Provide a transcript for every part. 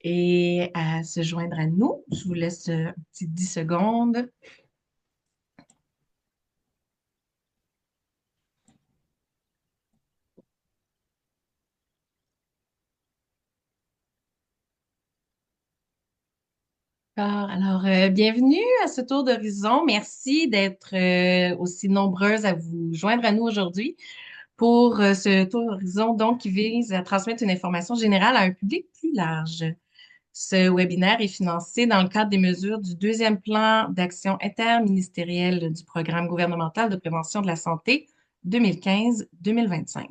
et à se joindre à nous. Je vous laisse un petit 10 secondes. Bienvenue à ce tour d'horizon. Merci d'être aussi nombreuses à vous joindre à nous aujourd'hui pour ce tour d'horizon donc qui vise à transmettre une information générale à un public plus large. Ce webinaire est financé dans le cadre des mesures du deuxième plan d'action interministériel du programme gouvernemental de prévention de la santé 2015-2025.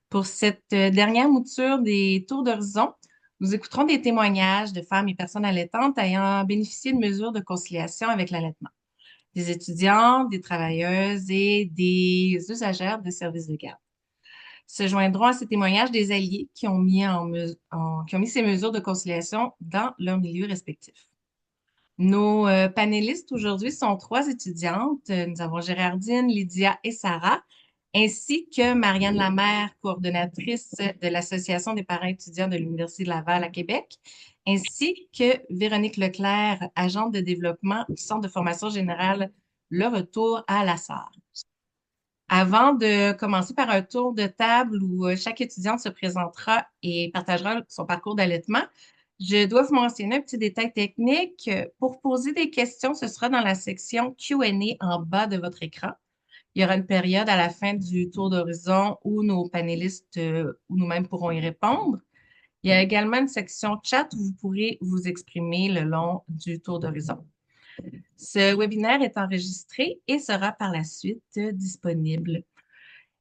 Pour cette dernière mouture des tours d'horizon, nous écouterons des témoignages de femmes et personnes allaitantes ayant bénéficié de mesures de conciliation avec l'allaitement, des étudiants, des travailleuses et des usagères de services de garde. Se joindront à ces témoignages des alliés qui ont mis ces mesures de conciliation dans leur milieu respectif. Nos panélistes aujourd'hui sont trois étudiantes. Nous avons Gérardine, Lydia et Sarah, ainsi que Marianne Lamère, coordonnatrice de l'Association des parents étudiants de l'Université de Laval à Québec, ainsi que Véronique Leclerc, agente de développement du Centre de formation générale Le Retour à la SAR. Avant de commencer par un tour de table où chaque étudiante se présentera et partagera son parcours d'allaitement, je dois vous mentionner un petit détail technique. Pour poser des questions, ce sera dans la section Q&A en bas de votre écran. Il y aura une période à la fin du tour d'horizon où nos panélistes ou nous-mêmes pourrons y répondre. Il y a également une section chat où vous pourrez vous exprimer le long du tour d'horizon. Ce webinaire est enregistré et sera par la suite disponible.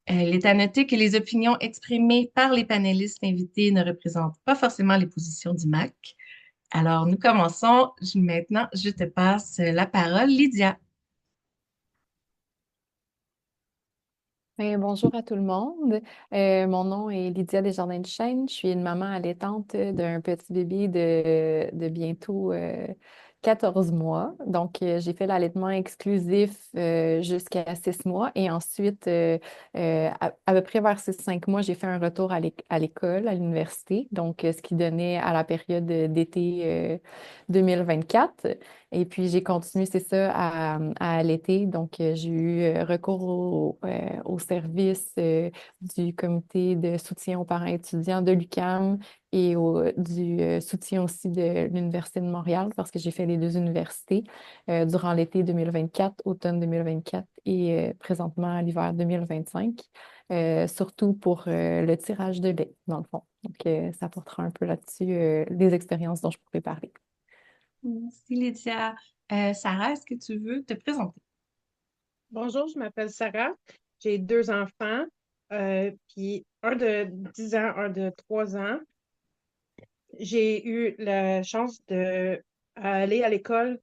Il est à noter que les opinions exprimées par les panélistes invités ne représentent pas forcément les positions du MAC. Alors, nous commençons. Maintenant, je te passe la parole, Lydia. Bonjour à tout le monde. Mon nom est Lydia Desjardins-Duchesne. Je suis une maman allaitante d'un petit bébé de bientôt 14 mois. Donc, j'ai fait l'allaitement exclusif jusqu'à 6 mois et ensuite, à peu près vers 6-5 mois, j'ai fait un retour à l'école, à l'université, donc ce qui donnait à la période d'été 2024. Et puis, j'ai continué, c'est ça, à allaiter. Donc, j'ai eu recours au service du comité de soutien aux parents étudiants de l'UQAM et du soutien aussi de l'Université de Montréal parce que j'ai fait les deux universités durant l'été 2024, automne 2024 et présentement à l'hiver 2025, surtout pour le tirage de lait, dans le fond. Donc, ça portera un peu là-dessus les expériences dont je pourrais parler. Merci, Lydia. Sarah, est-ce que tu veux te présenter? Bonjour, je m'appelle Sarah. J'ai deux enfants, puis un de 10 ans, un de 3 ans. J'ai eu la chance de aller à l'école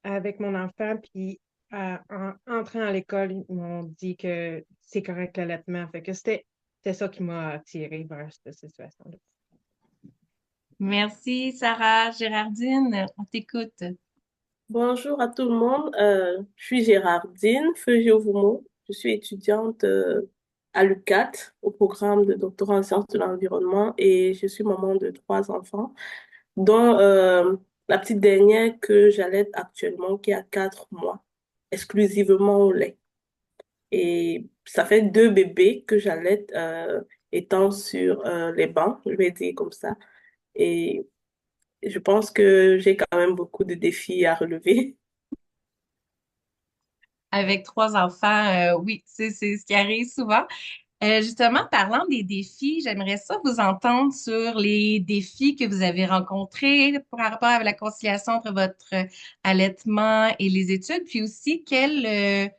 avec mon enfant, puis en entrant à l'école, ils m'ont dit que c'est correct l'allaitement. Fait que c'était ça qui m'a attirée vers cette situation-là. Merci, Sarah. Gérardine, on t'écoute. Bonjour à tout le monde. Je suis Gérardine Feugio-Voumo. Je suis étudiante à l'UQAT au programme de doctorat en sciences de l'environnement et je suis maman de trois enfants, dont la petite dernière que j'allaite actuellement qui a 4 mois, exclusivement au lait. Et ça fait deux bébés que j'allaite étant sur les bancs, je vais dire comme ça. Et je pense que j'ai quand même beaucoup de défis à relever. Avec trois enfants, oui, c'est ce qui arrive souvent. Justement, parlant des défis, j'aimerais ça vous entendre sur les défis que vous avez rencontrés par rapport à la conciliation entre votre allaitement et les études, puis aussi quelle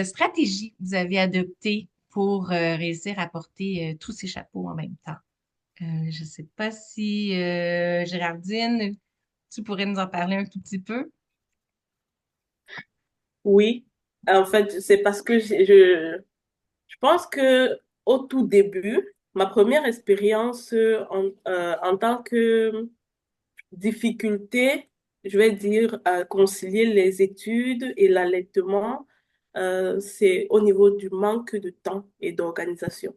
stratégie vous avez adoptée pour réussir à porter tous ces chapeaux en même temps. Je ne sais pas si, Géraldine, tu pourrais nous en parler un tout petit peu. Oui, en fait, c'est parce que je pense que au tout début, ma première expérience en tant que difficulté, je vais dire, à concilier les études et l'allaitement, c'est au niveau du manque de temps et d'organisation.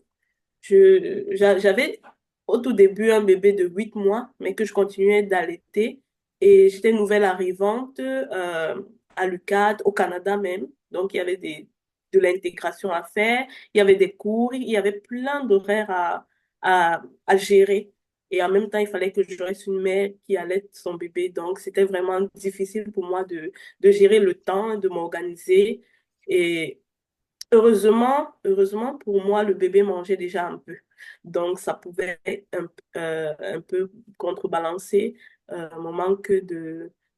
J'avais au tout début un bébé de 8 mois, mais que je continuais d'allaiter. Et j'étais nouvelle arrivante à l'UQAD, au Canada même. Donc, il y avait de l'intégration à faire, il y avait des cours, il y avait plein d'horaires à gérer. Et en même temps, il fallait que je reste une mère qui allait son bébé. Donc, c'était vraiment difficile pour moi de gérer le temps, de m'organiser. Et heureusement pour moi, le bébé mangeait déjà un peu. Donc, ça pouvait un peu contrebalancer mon manque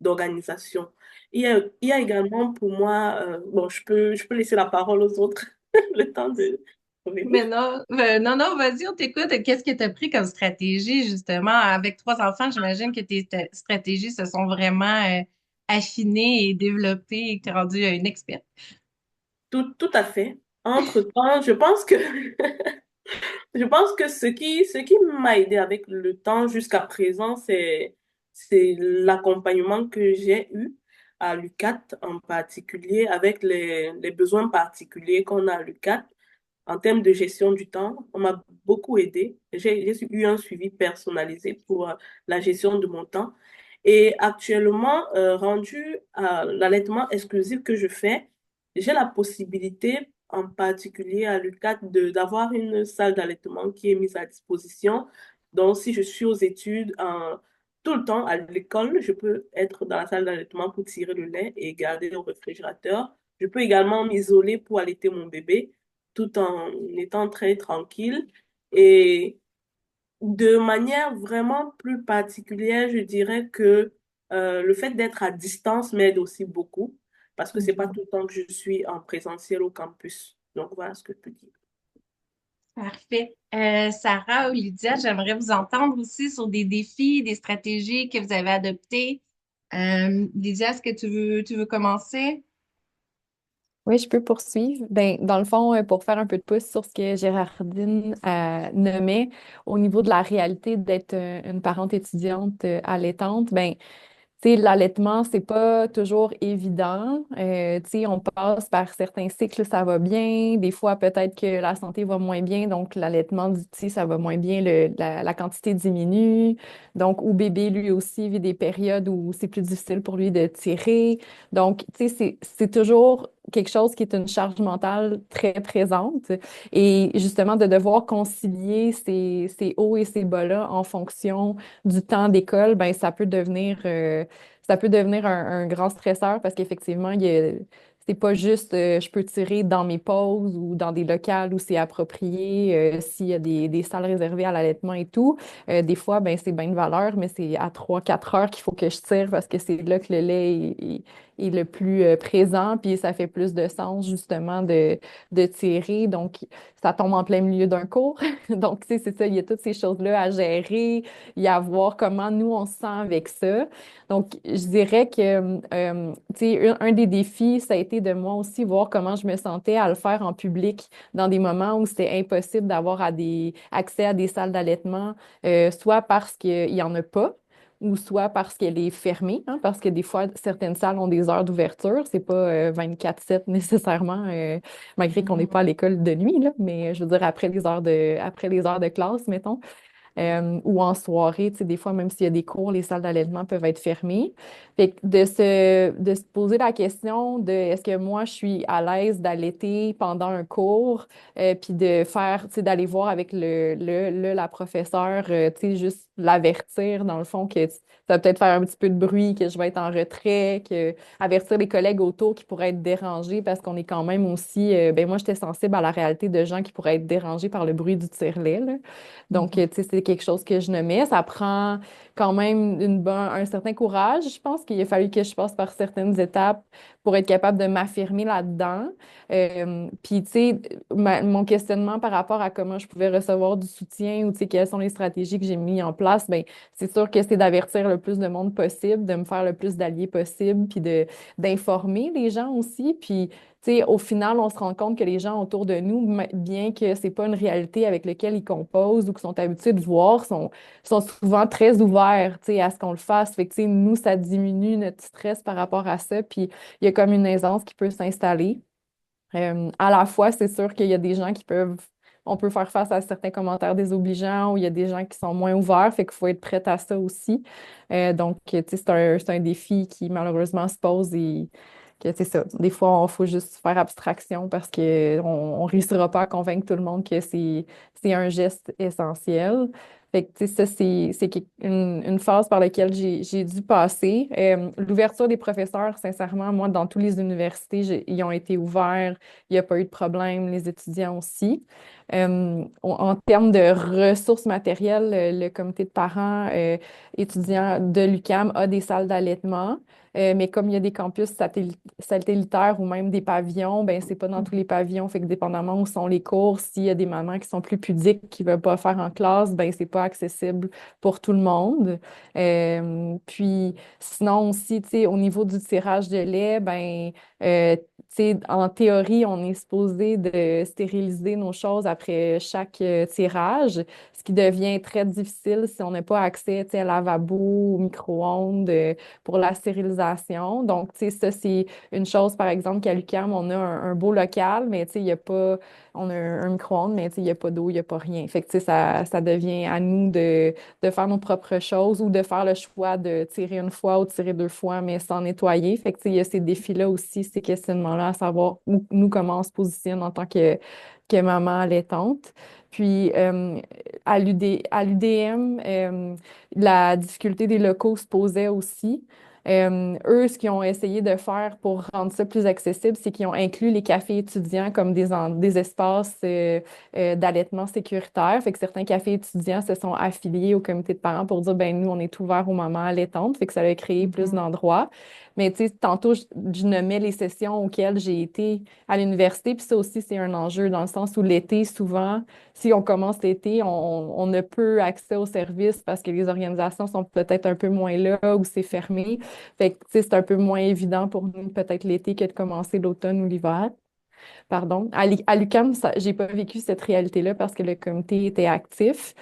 d'organisation. Il y a également pour moi, bon, je peux laisser la parole aux autres, le temps de Mais revenir. non, non, vas-y, on t'écoute. Qu'est-ce que tu as pris comme stratégie, justement? Avec trois enfants, j'imagine que tes stratégies se sont vraiment affinées et développées et que tu es rendue une experte. Tout à fait. Entre-temps, je pense que je pense que ce qui m'a aidé avec le temps jusqu'à présent, c'est l'accompagnement que j'ai eu à l'UQAT en particulier, avec les besoins particuliers qu'on a à l'UQAT en termes de gestion du temps. On m'a beaucoup aidé. J'ai eu un suivi personnalisé pour la gestion de mon temps. Et actuellement, rendu à l'allaitement exclusif que je fais, j'ai la possibilité, en particulier à l'UQAT, d'avoir une salle d'allaitement qui est mise à disposition. Donc, si je suis aux études, tout le temps à l'école, je peux être dans la salle d'allaitement pour tirer le lait et garder au réfrigérateur. Je peux également m'isoler pour allaiter mon bébé tout en étant très tranquille. Et de manière vraiment plus particulière, je dirais que le fait d'être à distance m'aide aussi beaucoup parce que c'est pas Mhm. tout le temps que je suis en présentiel au campus. Donc voilà ce que je peux dire. Parfait. Sarah ou Lydia, j'aimerais vous entendre aussi sur des défis, des stratégies que vous avez adoptées. Lydia, est-ce que tu veux commencer? Oui, je peux poursuivre. Ben, dans le fond, pour faire un peu de pouce sur ce que Gérardine nommait au niveau de la réalité d'être une parente étudiante allaitante, ben, tu sais, l'allaitement, c'est pas toujours évident. Tu sais, on passe par certains cycles, ça va bien. Des fois, peut-être que la santé va moins bien, donc l'allaitement, tu sais, ça va moins bien, la quantité diminue. Donc, ou bébé, lui aussi, vit des périodes où c'est plus difficile pour lui de tirer. Donc, tu sais, c'est toujours quelque chose qui est une charge mentale très présente. Et justement, de devoir concilier ces hauts et ces bas-là en fonction du temps d'école, ben, ça peut devenir un grand stresseur parce qu'effectivement, c'est pas juste je peux tirer dans mes pauses ou dans des locales où c'est approprié, s'il y a des salles réservées à l'allaitement et tout. Des fois, ben, c'est bien de valeur, mais c'est à 3 4 heures qu'il faut que je tire parce que c'est là que le lait est le plus présent, puis ça fait plus de sens justement de tirer. Donc, ça tombe en plein milieu d'un cours. Donc, tu sais, c'est ça, il y a toutes ces choses-là à gérer, il y a à voir comment nous, on se sent avec ça. Donc, je dirais que, tu sais, un des défis, ça a été de moi aussi voir comment je me sentais à le faire en public dans des moments où c'était impossible d'avoir accès à des salles d'allaitement, soit parce qu'il n'y en a pas, ou soit parce qu'elle est fermée, hein, parce que des fois, certaines salles ont des heures d'ouverture. C'est pas 24/7 nécessairement, malgré qu'on n'est pas à l'école de nuit, là, mais je veux dire après les heures de classe, mettons ou en soirée, tu sais, des fois, même s'il y a des cours, les salles d'allaitement peuvent être fermées. Fait que de se poser la question de est-ce que moi, je suis à l'aise d'allaiter pendant un cours, puis de faire, tu sais, d'aller voir avec la professeure, tu sais, juste l'avertir, dans le fond, que ça va peut-être faire un petit peu de bruit, que je vais être en retrait, que avertir les collègues autour qui pourraient être dérangés parce qu'on est quand même aussi, ben moi, j'étais sensible à la réalité de gens qui pourraient être dérangés par le bruit du tire-lait, là. Donc, tu sais, c'est quelque chose que je nommais. Ça prend quand même un certain courage. Je pense qu'il a fallu que je passe par certaines étapes pour être capable de m'affirmer là-dedans. Puis, tu sais, mon questionnement par rapport à comment je pouvais recevoir du soutien ou, tu sais, quelles sont les stratégies que j'ai mis en place, ben c'est sûr que c'est d'avertir le plus de monde possible, de me faire le plus d'alliés possible, puis d'informer les gens aussi. Puis, tu sais, au final, on se rend compte que les gens autour de nous, bien que c'est pas une réalité avec laquelle ils composent ou qu'ils sont habitués de voir, sont souvent très ouverts, tu sais, à ce qu'on le fasse. Fait que, tu sais, nous, ça diminue notre stress par rapport à ça. Puis, il y a comme une aisance qui peut s'installer. À la fois, c'est sûr qu'il y a des gens qui peuvent, on peut faire face à certains commentaires désobligeants ou il y a des gens qui sont moins ouverts, fait qu'il faut être prête à ça aussi. Donc, tu sais, c'est un défi qui malheureusement se pose et que c'est ça. Des fois, il faut juste faire abstraction parce qu'on ne réussira pas à convaincre tout le monde que c'est un geste essentiel. Fait que, tu sais, ça, une phase par laquelle j'ai dû passer. L'ouverture des professeurs, sincèrement, moi, dans toutes les universités, ils ont été ouverts. Il n'y a pas eu de problème. Les étudiants aussi. En termes de ressources matérielles, le comité de parents étudiants de l'UQAM a des salles d'allaitement. Mais comme il y a des campus satellitaires ou même des pavillons, ben c'est pas dans tous les pavillons. Fait que dépendamment où sont les cours, s'il y a des mamans qui sont plus pudiques, qui veulent pas faire en classe, ben c'est pas accessible pour tout le monde. Puis sinon aussi, tu sais, au niveau du tirage de lait, ben tu sais, en théorie, on est supposé de stériliser nos choses après chaque tirage, ce qui devient très difficile si on n'a pas accès, tu sais, à lavabo, au micro-ondes pour la stérilisation. Donc, tu sais, ça, c'est une chose, par exemple, qu'à l'UQAM, on a un beau local, mais tu sais, il n'y a pas, on a un micro-ondes, mais tu sais, il n'y a pas d'eau, il n'y a pas rien. Fait que, tu sais, ça devient à nous de faire nos propres choses ou de faire le choix de tirer une fois ou tirer deux fois, mais sans nettoyer. Fait que, tu sais, il y a ces défis-là aussi, ces questionnements-là, à savoir où, nous, comment on se positionne en tant que maman allaitante. Puis, à l'UDM, la difficulté des locaux se posait aussi. Eux, ce qu'ils ont essayé de faire pour rendre ça plus accessible, c'est qu'ils ont inclus les cafés étudiants comme des espaces d'allaitement sécuritaire. Fait que certains cafés étudiants se sont affiliés au comité de parents pour dire, ben nous, on est ouverts aux mamans allaitantes. Fait que ça a créé plus d'endroits. Mais tu sais, tantôt, je nommais les sessions auxquelles j'ai été à l'université. Puis ça aussi, c'est un enjeu dans le sens où l'été, souvent, si on commence l'été, on ne peut accès aux services parce que les organisations sont peut-être un peu moins là ou c'est fermé. Fait que, tu sais, c'est un peu moins évident pour nous peut-être l'été que de commencer l'automne ou l'hiver. Pardon. À l'UQAM, j'ai pas vécu cette réalité-là parce que le comité était actif,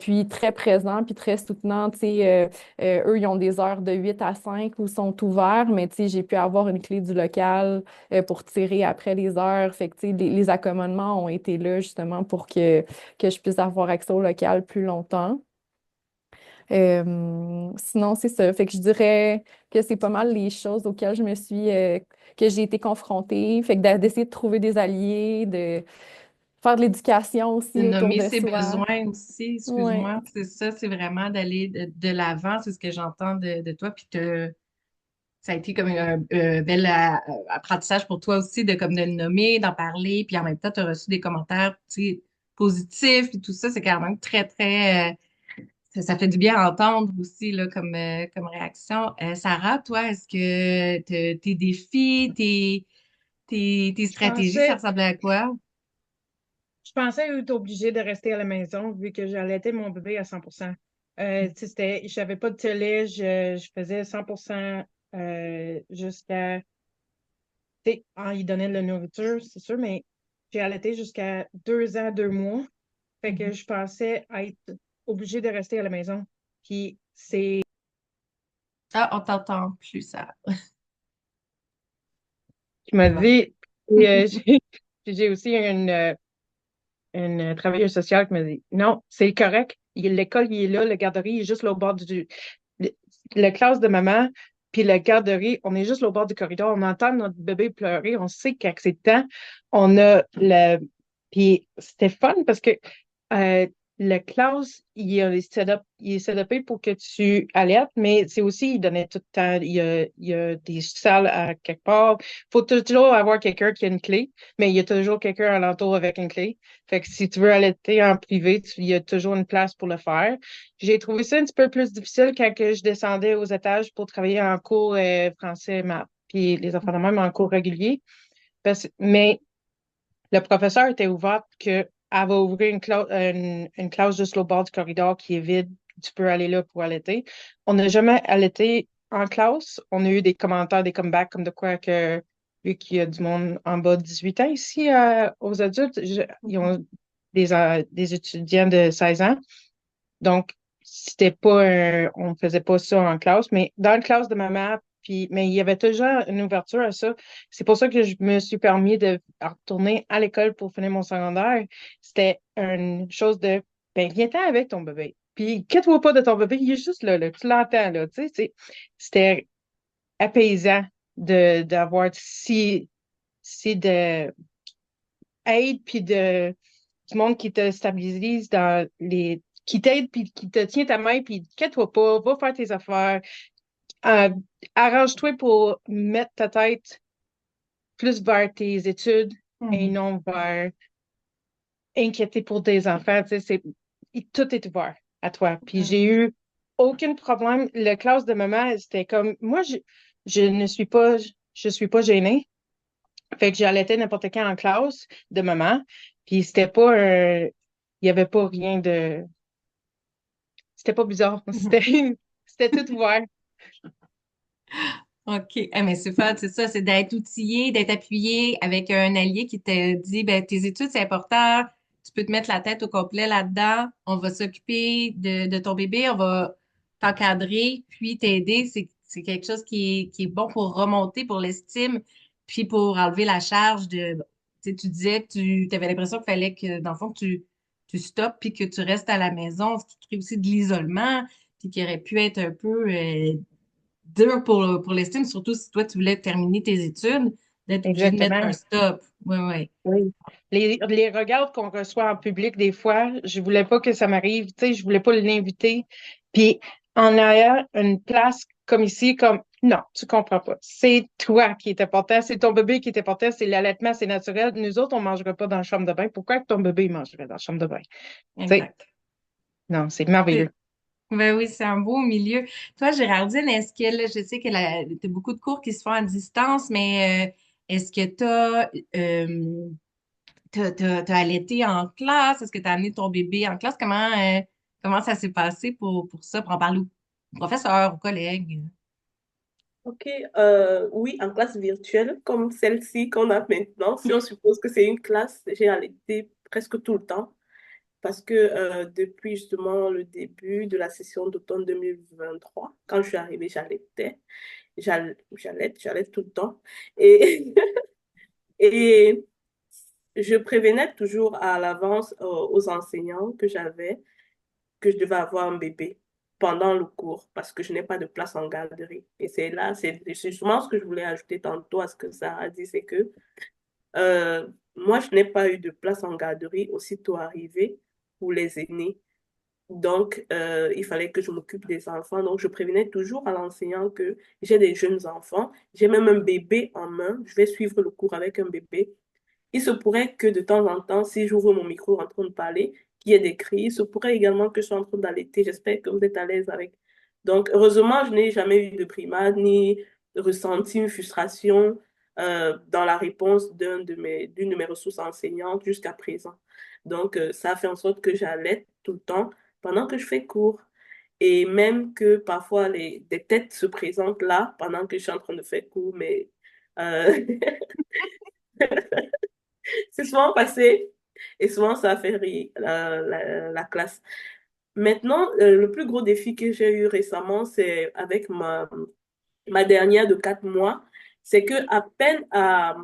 puis très présent, puis très soutenant. Tu sais, eux, ils ont des heures de 8 à 5 où ils sont ouverts, mais tu sais, j'ai pu avoir une clé du local pour tirer après les heures. Fait que, tu sais, les accommodements ont été là justement pour que je puisse avoir accès au local plus longtemps. Sinon, c'est ça. Fait que je dirais que c'est pas mal les choses auxquelles que j'ai été confrontée. Fait que d'essayer de trouver des alliés, de faire de l'éducation De aussi autour nommer de ses soi. besoins aussi, Ouais. excuse-moi. C'est ça, c'est vraiment d'aller de l'avant, c'est ce que j'entends de toi. Puis ça a été comme un bel apprentissage pour toi aussi de comme de le nommer, d'en parler. Puis en même temps, tu as reçu des commentaires, tu sais, positifs et tout ça. C'est quand même très, très ça fait du bien à entendre aussi là, comme réaction. Sarah, toi, est-ce que tes défis, tes Je stratégies, ça pensais, ressemblait à quoi? je pensais être obligée de rester à la maison vu que j'allaitais mon bébé à 100%. Tu sais, j'avais pas de télé, je faisais 100% jusqu'à, tu sais, il donnait de la nourriture, c'est sûr, mais j'ai allaité jusqu'à 2 ans, 2 mois. Fait que Mhm. je pensais être obligée de rester à la maison. Puis c'est Ah, on t'entend plus, Sarah. qui m'a C'est bon. dit, et, j'ai aussi une travailleuse sociale qui m'a dit, non, c'est correct. L'école, il est là, le garderie est juste là au bord le, la classe de maman, puis la garderie, on est juste là au bord du corridor. On entend notre bébé pleurer, on sait qu'à c'est temps, on a le. Puis c'était fun parce que euh, la classe, il est setupé pour que tu alertes, mais c'est aussi, il donnait tout le temps, il y a des salles à quelque part. Il faut toujours avoir quelqu'un qui a une clé, mais il y a toujours quelqu'un alentour avec une clé. Fait que si tu veux allaiter en privé, il y a toujours une place pour le faire. J'ai trouvé ça un petit peu plus difficile quand que je descendais aux étages pour travailler en cours français, maths, puis les enfants de même en cours régulier. Mais le professeur était ouvert que elle va ouvrir une classe juste au bord du corridor qui est vide. Tu peux aller là pour allaiter. On n'a jamais allaité en classe. On a eu des commentaires, des comebacks comme de quoi que vu qu'il y a du monde en bas de 18 ans ici aux adultes, ils ont des étudiants de 16 ans. Donc, c'était pas on faisait pas ça en classe, mais dans la classe de maman, Puis, mais il y avait toujours une ouverture à ça. C'est pour ça que je me suis permis de retourner à l'école pour finir mon secondaire. C'était une chose de, ben, viens-t'en avec ton bébé. Puis, inquiète-toi pas de ton bébé, il est juste là, tu l'entends, là, tu sais, c'était apaisant d'avoir si de aide, puis du monde qui te stabilise qui t'aide, puis qui te tient ta main, puis inquiète-toi pas, va faire tes affaires. Euh, Arrange-toi pour mettre ta tête plus vers tes études et Mhm. non vers inquiéter pour tes enfants. Tu sais, tout est ouvert à toi. Puis j'ai Mhm. eu aucun problème. La classe de maman, c'était comme moi, je ne suis pas gênée. Fait que j'allaitais n'importe quand en classe de maman. Puis il y avait pas rien de, c'était pas bizarre. Mhm. C'était tout ouvert. OK. Ah, mais c'est fun, c'est ça, c'est d'être outillé, d'être appuyé avec un allié qui te dit, ben, tes études, c'est important, tu peux te mettre la tête au complet là-dedans, on va s'occuper de ton bébé, on va t'encadrer, puis t'aider. C'est quelque chose qui est bon pour remonter, pour l'estime, puis pour enlever la charge de, tu sais, tu disais que tu avais l'impression qu'il fallait que, dans le fond, que tu stoppes, puis que tu restes à la maison, ce qui crée aussi de l'isolement, puis qui aurait pu être un peu dur pour l'estime, surtout si toi, tu voulais terminer tes études, d'être obligé de mettre un Exactement. stop. Oui, oui. Oui. Les regards qu'on reçoit en public, des fois, je voulais pas que ça m'arrive, tu sais, je voulais pas l'inviter. Puis, en ayant une place comme ici, comme, non, tu comprends pas. C'est toi qui est important, c'est ton bébé qui est important, c'est l'allaitement, c'est naturel. Nous autres, on mangerait pas dans la chambre de bain. Pourquoi que ton bébé il mangerait dans la chambre de bain? Tu sais, Exact. non, c'est merveilleux. Ben oui, c'est un beau milieu. Toi, Géraldine, est-ce que là, je sais que tu as beaucoup de cours qui se font à distance, mais est-ce que t'as allaité en classe? Est-ce que tu as amené ton bébé en classe? Comment ça s'est passé pour ça, pour en parler aux professeurs, aux collègues? Ok, oui, en classe virtuelle, comme celle-ci qu'on a maintenant, si on suppose que c'est une classe, j'ai allaité presque tout le temps, parce que depuis justement le début de la session d'automne 2023, quand je suis arrivée, j'allaitais, j'allais tout le temps. Et, et je prévenais toujours à l'avance aux enseignants que je devais avoir un bébé pendant le cours parce que je n'ai pas de place en garderie. Et c'est là, c'est justement ce que je voulais ajouter tantôt à ce que Sarah a dit, c'est que euh, moi, je n'ai pas eu de place en garderie aussitôt arrivé pour les aînés. Donc, il fallait que je m'occupe des enfants. Donc, je prévenais toujours à l'enseignant que j'ai des jeunes enfants, j'ai même un bébé en main, je vais suivre le cours avec un bébé. Il se pourrait que de temps en temps, si j'ouvre mon micro en train de parler, qu'il y ait des cris. Il se pourrait également que je sois en train d'allaiter. J'espère que vous êtes à l'aise avec. Donc, heureusement, je n'ai jamais eu de brimade ni ressenti une frustration dans la réponse d'une de mes ressources enseignantes jusqu'à présent. Donc, ça a fait en sorte que j'allaite tout le temps pendant que je fais cours. Et même que parfois, des têtes se présentent là pendant que je suis en train de faire cours, mais euh, c'est souvent passé et souvent ça a fait rire la classe. Maintenant, le plus gros défi que j'ai eu récemment, c'est avec ma dernière de 4 mois. C'est que à peine à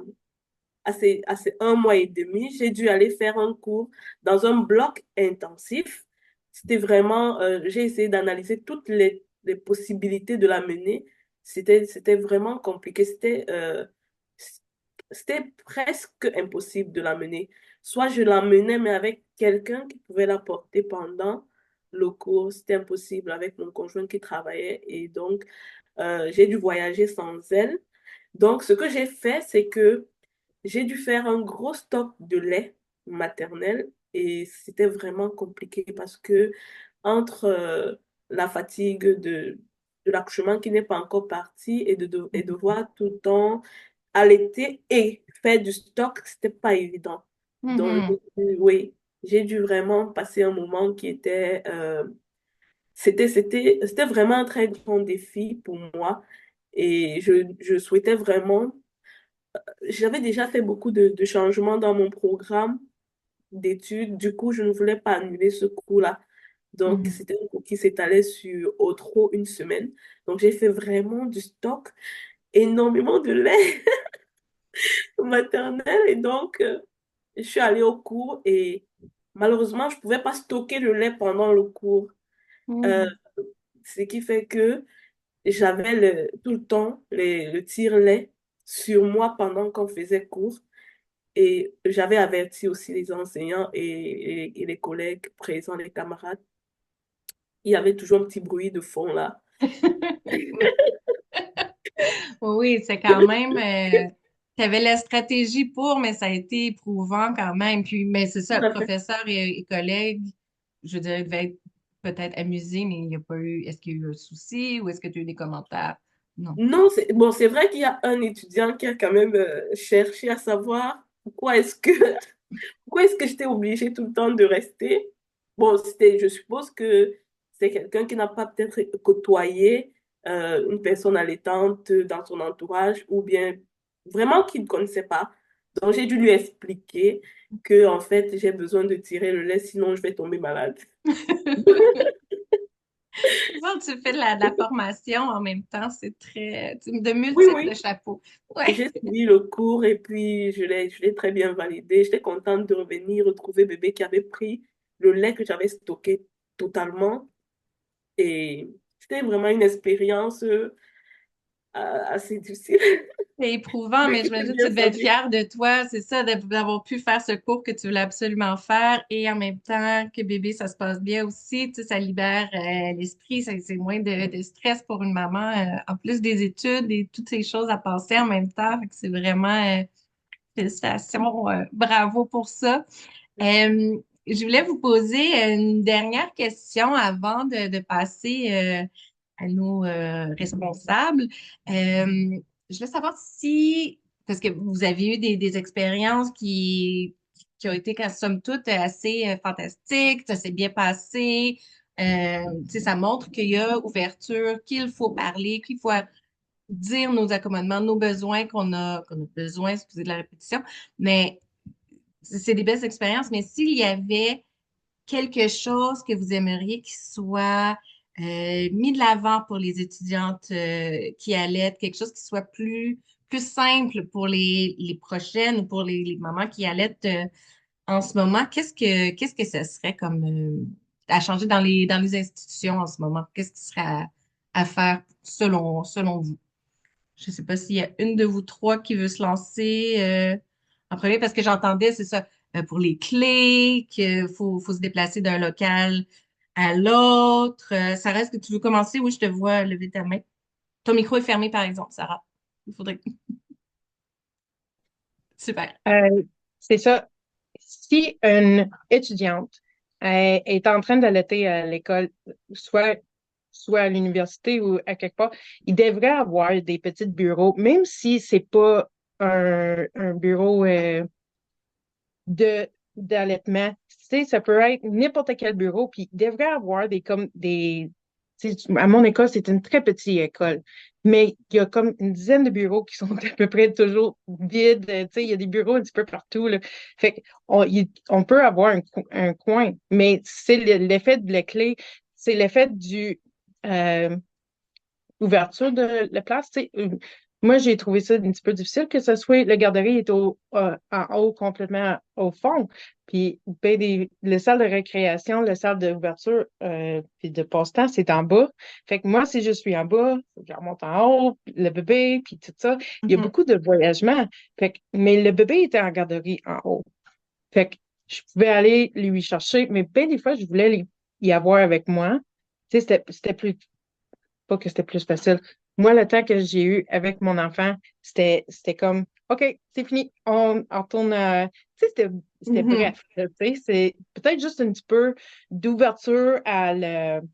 ces 1 mois et demi, j'ai dû aller faire un cours dans un bloc intensif. C'était vraiment, j'ai essayé d'analyser toutes les possibilités de la mener. C'était vraiment compliqué. C'était presque impossible de la mener. Soit je la menais, mais avec quelqu'un qui pouvait la porter pendant le cours. C'était impossible avec mon conjoint qui travaillait. Et donc, j'ai dû voyager sans elle. Donc, ce que j'ai fait, c'est que j'ai dû faire un gros stock de lait maternel et c'était vraiment compliqué parce que entre la fatigue de l'accouchement qui n'est pas encore parti et devoir tout le temps allaiter et faire du stock, c'était pas évident. Donc, Mhm. oui, j'ai dû vraiment passer un moment qui était, c'était vraiment un très grand défi pour moi et je souhaitais vraiment j'avais déjà fait beaucoup de changements dans mon programme d'études. Du coup, je ne voulais pas annuler ce cours-là. Donc, Mhm. c'était un cours qui s'étalait sur au trop une semaine. Donc, j'ai fait vraiment du stock, énormément de lait maternel. Et donc, je suis allée au cours et malheureusement, je ne pouvais pas stocker le lait pendant le cours. Euh, Mhm. Ce qui fait que j'avais tout le temps le tire-lait sur moi pendant qu'on faisait cours. Et j'avais averti aussi les enseignants et les collègues présents, les camarades. Il y avait toujours un petit bruit de fond là. Oui, c'est quand même, tu avais la stratégie pour, mais ça a été éprouvant quand même. Puis, mais c'est ça, Tout à fait. professeurs et collègues, je dirais, devaient être peut-être amusés, mais il n'y a pas eu, est-ce qu'il y a eu un souci ou est-ce que tu as eu des commentaires? Non. Non, bon, c'est vrai qu'il y a un étudiant qui a quand même cherché à savoir pourquoi est-ce que j'étais obligée tout le temps de rester. Bon, je suppose que c'est quelqu'un qui n'a pas peut-être côtoyé une personne allaitante dans son entourage ou bien vraiment qui ne connaissait pas. Donc, j'ai dû lui expliquer que, en fait, j'ai besoin de tirer le lait, sinon je vais tomber malade. C'est ça, tu fais de la formation en même temps, c'est très, de Oui, multiples oui. chapeaux. Ouais. J'ai suivi le cours et puis je l'ai très bien validé. J'étais contente de revenir retrouver bébé qui avait pris le lait que j'avais stocké totalement. Et c'était vraiment une expérience assez difficile, C'est éprouvant, mais mais qui s'est j'imagine que tu bien devais être passée. fière de toi, c'est ça, d'avoir pu faire ce cours que tu voulais absolument faire et en même temps que bébé, ça se passe bien aussi, tu sais, ça libère l'esprit, c'est moins de stress pour une maman, en plus des études et toutes ces choses à passer en même temps, fait que c'est vraiment, félicitations, bravo pour ça. Je voulais vous poser une dernière question avant de passer à nos responsables. Je voulais savoir si, parce que vous avez eu des expériences qui ont été, somme toute, assez fantastiques, ça s'est bien passé. Tu sais, ça montre qu'il y a ouverture, qu'il faut parler, qu'il faut dire nos accommodements, nos besoins qu'on a besoin, excusez de la répétition, mais c'est des belles expériences, mais s'il y avait quelque chose que vous aimeriez qui soit mis de l'avant pour les étudiantes qui allaitent, quelque chose qui soit plus simple pour les prochaines ou pour les mamans qui allaitent en ce moment, qu'est-ce que ce serait comme à changer dans les institutions en ce moment? Qu'est-ce qui serait à faire selon vous? Je ne sais pas s'il y a une de vous trois qui veut se lancer en premier, parce que j'entendais, c'est ça, pour les clés, qu'il faut se déplacer d'un local à l'autre. Ça reste que tu veux commencer? Oui, je te vois lever ta main. Ton micro est fermé, par exemple, Sarah. Il faudrait. Super. Euh, c'est ça. Si une étudiante est en train d'allaiter à l'école, soit à l'université ou à quelque part, il devrait avoir des petits bureaux, même si c'est pas un bureau de d'allaitement. Tu sais, ça peut être n'importe quel bureau, puis il devrait avoir tu sais, à mon école, c'est une très petite école, mais il y a comme une dizaine de bureaux qui sont à peu près toujours vides. Tu sais, il y a des bureaux un petit peu partout, là. Fait on peut avoir un coin, mais c'est l'effet de la clé, c'est l'effet du euh, ouverture de la place. Tu sais, moi, j'ai trouvé ça un petit peu difficile que ce soit le garderie est en haut, complètement au fond. Puis ben, les salles de récréation, les salles d'ouverture puis de passe-temps, c'est en bas. Fait que moi, si je suis en bas, faut que je remonte en haut, puis le bébé, puis tout ça. Il y a Mhm. beaucoup de voyagement. Mais le bébé était en garderie en haut. Fait que je pouvais aller lui chercher, mais ben des fois, je voulais y avoir avec moi. Tu sais, c'était plus pas que c'était plus facile. Moi, le temps que j'ai eu avec mon enfant, c'était comme, OK, c'est fini, on retourne à... Tu sais, c'était Mhm. bref. Là, tu sais, c'est peut-être juste un petit peu d'ouverture à le... Tu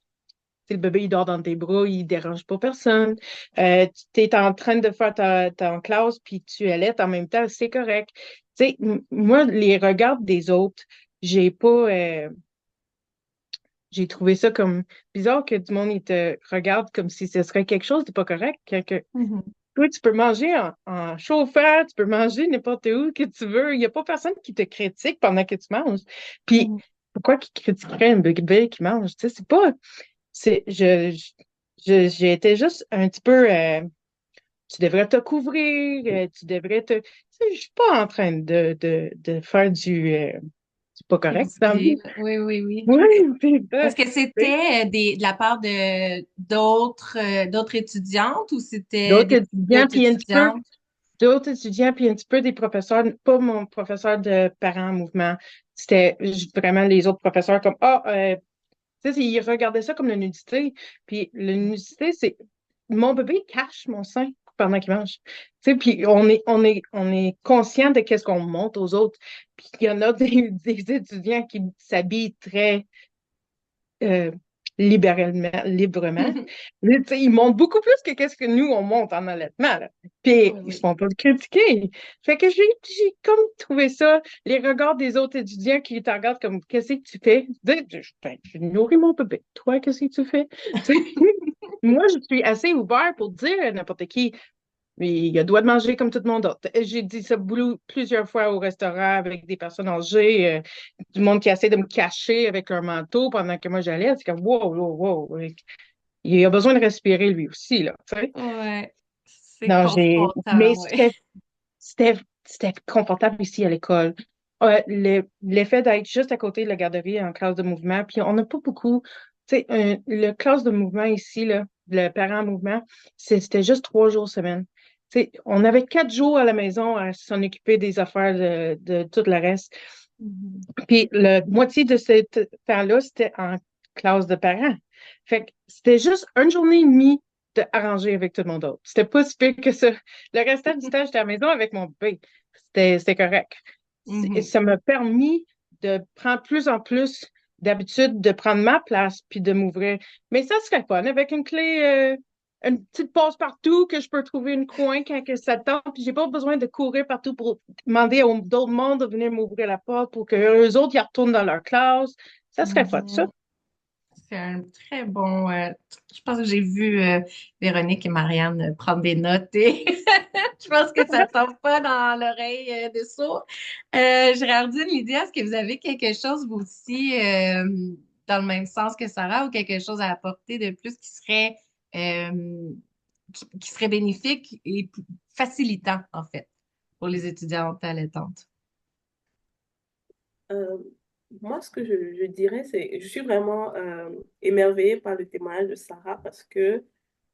sais, le bébé, il dort dans tes bras, il dérange pas personne. Tu es en train de faire ta classe, puis tu allaites en même temps, c'est correct. Tu sais, moi, les regards des autres, j'ai pas... j'ai trouvé ça comme bizarre que du monde il te regarde comme si ce serait quelque chose de pas correct. Mhm. Toi, tu peux manger en chauffant, tu peux manger n'importe où que tu veux. Il n'y a pas personne qui te critique pendant que tu manges. Puis, Mhm. pourquoi qu'ils critiqueraient un bébé qui mange? Tu sais, c'est pas. J'ai été juste un petit peu. Tu devrais te couvrir, tu devrais te. Tu sais, je suis pas en train de faire du pas correct dans la Critiquer, vie. là. Oui, oui, oui. Oui, c'est ça. Est-ce que Tu sais, c'était de la part de d'autres étudiantes ou c'était d'autres des étudiants, petites puis un petit peu. étudiantes? D'autres étudiants, puis un petit peu des professeurs, pas mon professeur de parents en mouvement. C'était vraiment les autres professeurs comme tu sais, ils regardaient ça comme la nudité. Puis la nudité, c'est mon bébé cache mon sein pendant qu'il mange. Tu sais, puis on est conscient de qu'est-ce qu'on montre aux autres. Puis il y en a des étudiants qui s'habillent très euh, librement. Mais, tu sais, ils montent beaucoup plus que qu'est-ce que nous, on monte en allaitement, là. Puis, Oui, ils se oui. font pas le critiquer. Fait que j'ai comme trouvé ça, les regards des autres étudiants qui te regardent comme, qu'est-ce que tu fais? Ben, je nourris mon bébé. Toi, qu'est-ce que tu fais? Tu sais, moi, je suis assez ouvert pour dire à n'importe qui, mais il a le droit de manger comme tout le monde d'autre. J'ai dit ça plusieurs fois au restaurant avec des personnes âgées, du monde qui essaie de me cacher avec leur manteau pendant que moi j'allais. C'est comme, wow, wow, wow. Il a besoin de respirer lui aussi, là. Tu sais. Ouais. C'est Non, mais confrontant, ouais. c'était confortable ici à l'école. L'effet d'être juste à côté de la garderie en classe de mouvement, puis on n'a pas beaucoup. Tu sais, le classe de mouvement ici, là, le parent en mouvement, c'était juste 3 jours semaine. Tu sais, on avait 4 jours à la maison à s'en occuper des affaires de tout le reste. Mhm. Puis la moitié de ce temps-là, c'était en classe de parents. Fait que c'était juste une journée et demie de arranger avec tout le monde d'autre. C'était pas si pire que ça. Le restant du temps, j'étais à la maison avec mon bébé. C'était correct. Mhm. Ça m'a permis de prendre plus en plus d'habitude de prendre ma place puis de m'ouvrir. Mais ça serait fun avec une clé, une petite passe-partout que je peux trouver une coin quand que ça tente. Puis j'ai pas besoin de courir partout pour demander à d'autres mondes de venir m'ouvrir la porte pour que eux autres, ils retournent dans leur classe. Ça serait fun, ça. Mhm. C'est un très bon. Je pense que j'ai vu Véronique et Marianne prendre des notes et je pense que ça tombe pas dans l'oreille des sourds. Géraldine, Lydia, est-ce que vous avez quelque chose, vous aussi, dans le même sens que Sarah, ou quelque chose à apporter de plus euh, qui serait bénéfique et facilitant, en fait, pour les étudiantes allaitantes? Euh, Moi, ce que je dirais, c'est je suis vraiment émerveillée par le témoignage de Sarah parce que,